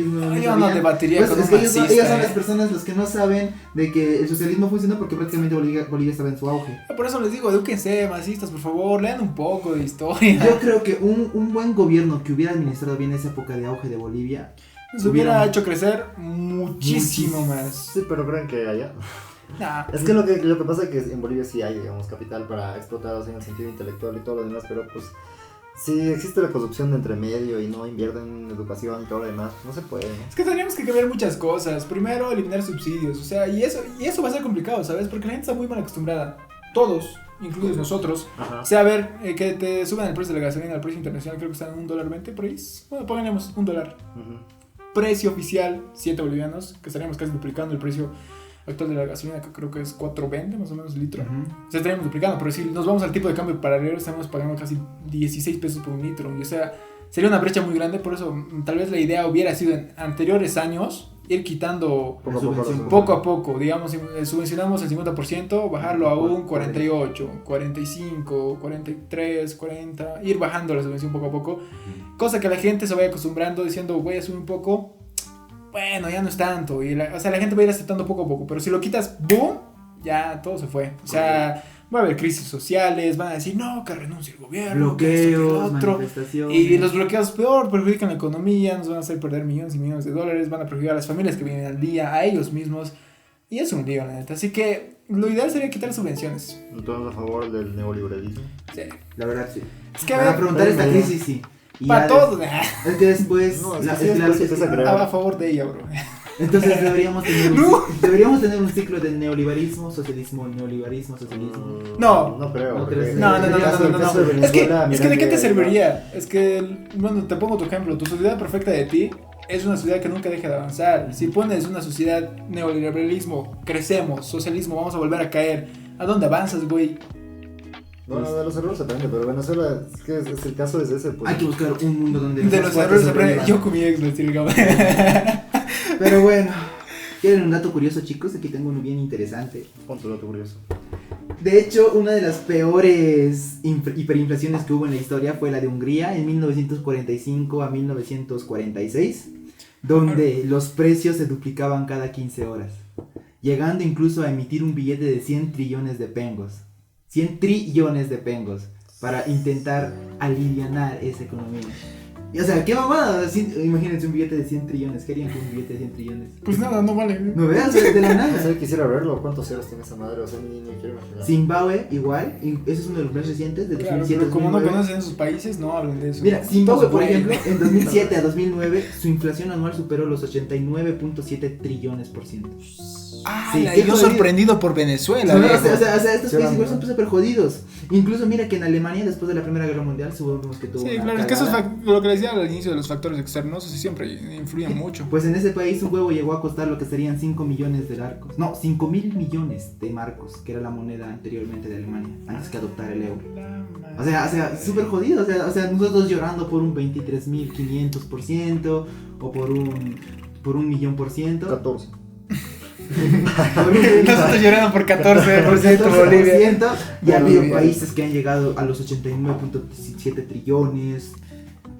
no. Yo no debatiría Pues, con es un que ellos marxista, son las personas los que no saben de que el socialismo funcionó porque prácticamente Bolivia estaba en su auge. Por eso les digo, edúquense, marxistas, por favor, lean un poco de historia. Yo creo que un buen gobierno que hubiera administrado bien esa época de auge de Bolivia Se hubiera hecho crecer muchísimo más. Sí, pero creen que allá. Nah. Es que lo que pasa es que en Bolivia sí hay, digamos, capital para explotar en el sentido intelectual y todo lo demás, pero pues si existe la corrupción de entre medio y no invierten en educación y todo lo demás, pues no se puede, ¿no? Es que tendríamos que cambiar muchas cosas. Primero, eliminar subsidios. O sea, y eso va a ser complicado, ¿sabes? Porque la gente está muy mal acostumbrada. Todos, incluidos nosotros. Ajá. O sea, a ver, que te suban el precio de la gasolina al precio internacional, creo que está en $1.20 por ahí. Bueno, ponemos $1. Ujú. Precio oficial, 7 bolivianos, que estaríamos casi duplicando el precio actual de la gasolina, que creo que es 4.20 más o menos el litro. O sea, estaríamos duplicando, pero si nos vamos al tipo de cambio paralelo, estamos pagando casi 16 pesos por un litro. Y o sea, sería una brecha muy grande, por eso tal vez la idea hubiera sido en anteriores años ir quitando poco a poco, digamos, subvencionamos el 50%, bajarlo a un 48, 45, 43, 40, ir bajando la subvención poco a poco, cosa que la gente se vaya acostumbrando diciendo, voy a subir un poco, bueno, ya no es tanto, y o sea, la gente va a ir aceptando poco a poco, pero si lo quitas, ¡boom!, ya todo se fue, o sea, va a haber crisis sociales, van a decir, no, que renuncie el gobierno, bloqueos, que manifestaciones. y los bloqueos peor perjudican la economía, nos van a hacer perder millones y millones de dólares, van a perjudicar a las familias que viven al día, a ellos mismos, y es un lío, la neta. Así que lo ideal sería quitar subvenciones. Entonces, a favor del neoliberalismo. Sí. La verdad, sí. Es que a Para ver, afrontar esta crisis, sí. Y para ya todos, Es que después. No, la- es que sí, es que la- después es que- empieza a crear. a favor de ella, bro. Entonces deberíamos tener No. deberíamos tener un ciclo de neoliberalismo, socialismo, neoliberalismo, socialismo. No. No creo. No porque crees. No, en el caso de Es que Venezuela, ¿de qué te mira serviría? Es que, bueno, te pongo tu ejemplo. Tu sociedad perfecta de ti es una sociedad que nunca deja de avanzar. Si pones una sociedad neoliberalismo, crecemos, socialismo, vamos a volver a caer. ¿A dónde avanzas, güey? Bueno, de los errores se aprende, pero Venezuela, es que es el caso es ese. Pues, Hay que buscar un mundo donde De los cuates errores se aprende. sobrevivan. Yo con mi ex me estoy ligando. Pero bueno, ¿quieren un dato curioso, chicos? Aquí tengo uno bien interesante. pon tu dato curioso. De hecho, una de las peores hiperinflaciones que hubo en la historia fue la de Hungría en 1945 a 1946, donde los precios se duplicaban cada 15 horas, llegando incluso a emitir un billete de 100 trillones de pengos. 100 trillones de pengos para intentar alivianar esa economía. Y, o sea, qué mamada, imagínense un billete de 100 trillones, ¿qué harían con un billete de 100 trillones? Pues nada, no vale. No veas, de la O nada. sea, quisiera verlo, ¿cuántos ceros tiene esa madre? O sea, ni quiero imaginar. Zimbabue, igual, ese es uno de los más recientes, de Claro, 2007 pero como no 2009. conocen esos países, no hablen de eso. Mira, Zimbabue, por Pues, ejemplo, güey. en 2007 a 2009, su inflación anual superó los 89.7 trillones por ciento. Ah, Sí, y qué yo jodido. sorprendido por Venezuela. O viejo. sea, estos Sí, países igual ¿no? son súper jodidos. Incluso mira que en Alemania, después de la Primera Guerra Mundial, supimos que tuvo Sí, una claro, es que eso es cagada. lo que les decía al inicio de los factores externos, así siempre influyen mucho. Pues en ese país un huevo llegó a costar lo que serían 5 millones de marcos. No, 5.000 millones de marcos, que era la moneda anteriormente de Alemania, antes que adoptar el euro. O sea, súper jodido. O sea, nosotros llorando por un 23.500% o por un 1.000.000%. 14. Nosotros llorando por 14% Por Bolivia. 14%, y ha habido Bolivia. países que han llegado a los 89.7 trillones.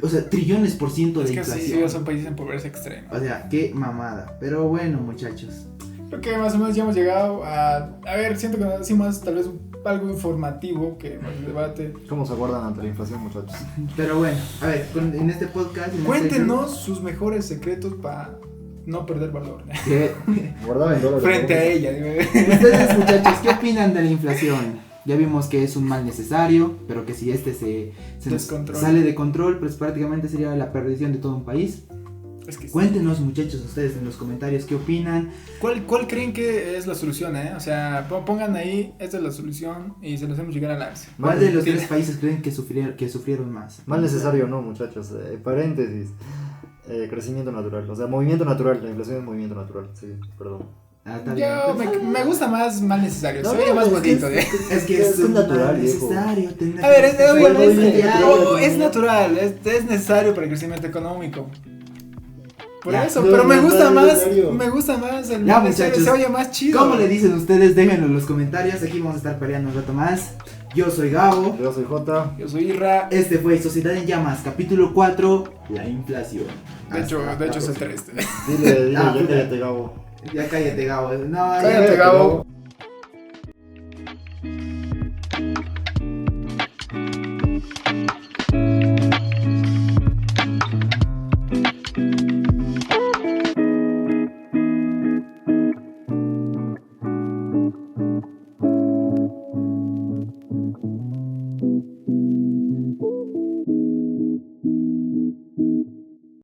O sea, trillones por ciento de Es que inflación. sí, son países en pobreza extrema. O sea, qué mamada. Pero bueno, muchachos. Creo que más o menos ya hemos llegado a ver, siento que así más tal vez algo informativo que el debate. ¿Cómo se aguardan ante la inflación, muchachos? Pero bueno, a ver, en este podcast. en este- Cuéntenos sus mejores secretos para no perder valor ¿Qué? Guardaba en dólares. frente a ella. Ustedes, muchachos, ¿qué opinan de la inflación? Ya vimos que es un mal necesario, pero que si este se nos Descontrol. sale de control, pues prácticamente sería la perdición de todo un país. Es que sí. Cuéntenos, muchachos, ustedes en los comentarios qué opinan. ¿Cuál creen que es la solución, O sea, pongan ahí, esta es la solución y se los hacemos llegar al ARCE. ¿Cuál de los Sí. 3 países creen que sufrieron más? Mal necesario no, muchachos. Paréntesis. Crecimiento natural. O sea, movimiento natural. La inflación es movimiento natural. Sí, perdón. Está bien. Me gusta más necesario. No, Se oye no, más es que bonito. Es que Es natural, viejo. necesario tener. A ver, obviamente. natural. Es natural. Es necesario para el crecimiento económico. Por Ya, eso, no, pero me no, gusta no, más. necesario. Me gusta más. El Ya, necesario, muchachos. se oye más chido. ¿Cómo le dicen ustedes? Déjenlo en los comentarios. Aquí vamos a estar peleando un rato más. Yo soy Gabo. Yo soy Jota. Yo soy Irra. Este fue Sociedad en Llamas, capítulo 4, la inflación. De hecho Hasta es el la 3. Dile, Ah, ya puta. cállate, Gabo. próxima. Ya cállate, Gabo. No, Cállate, Gabo.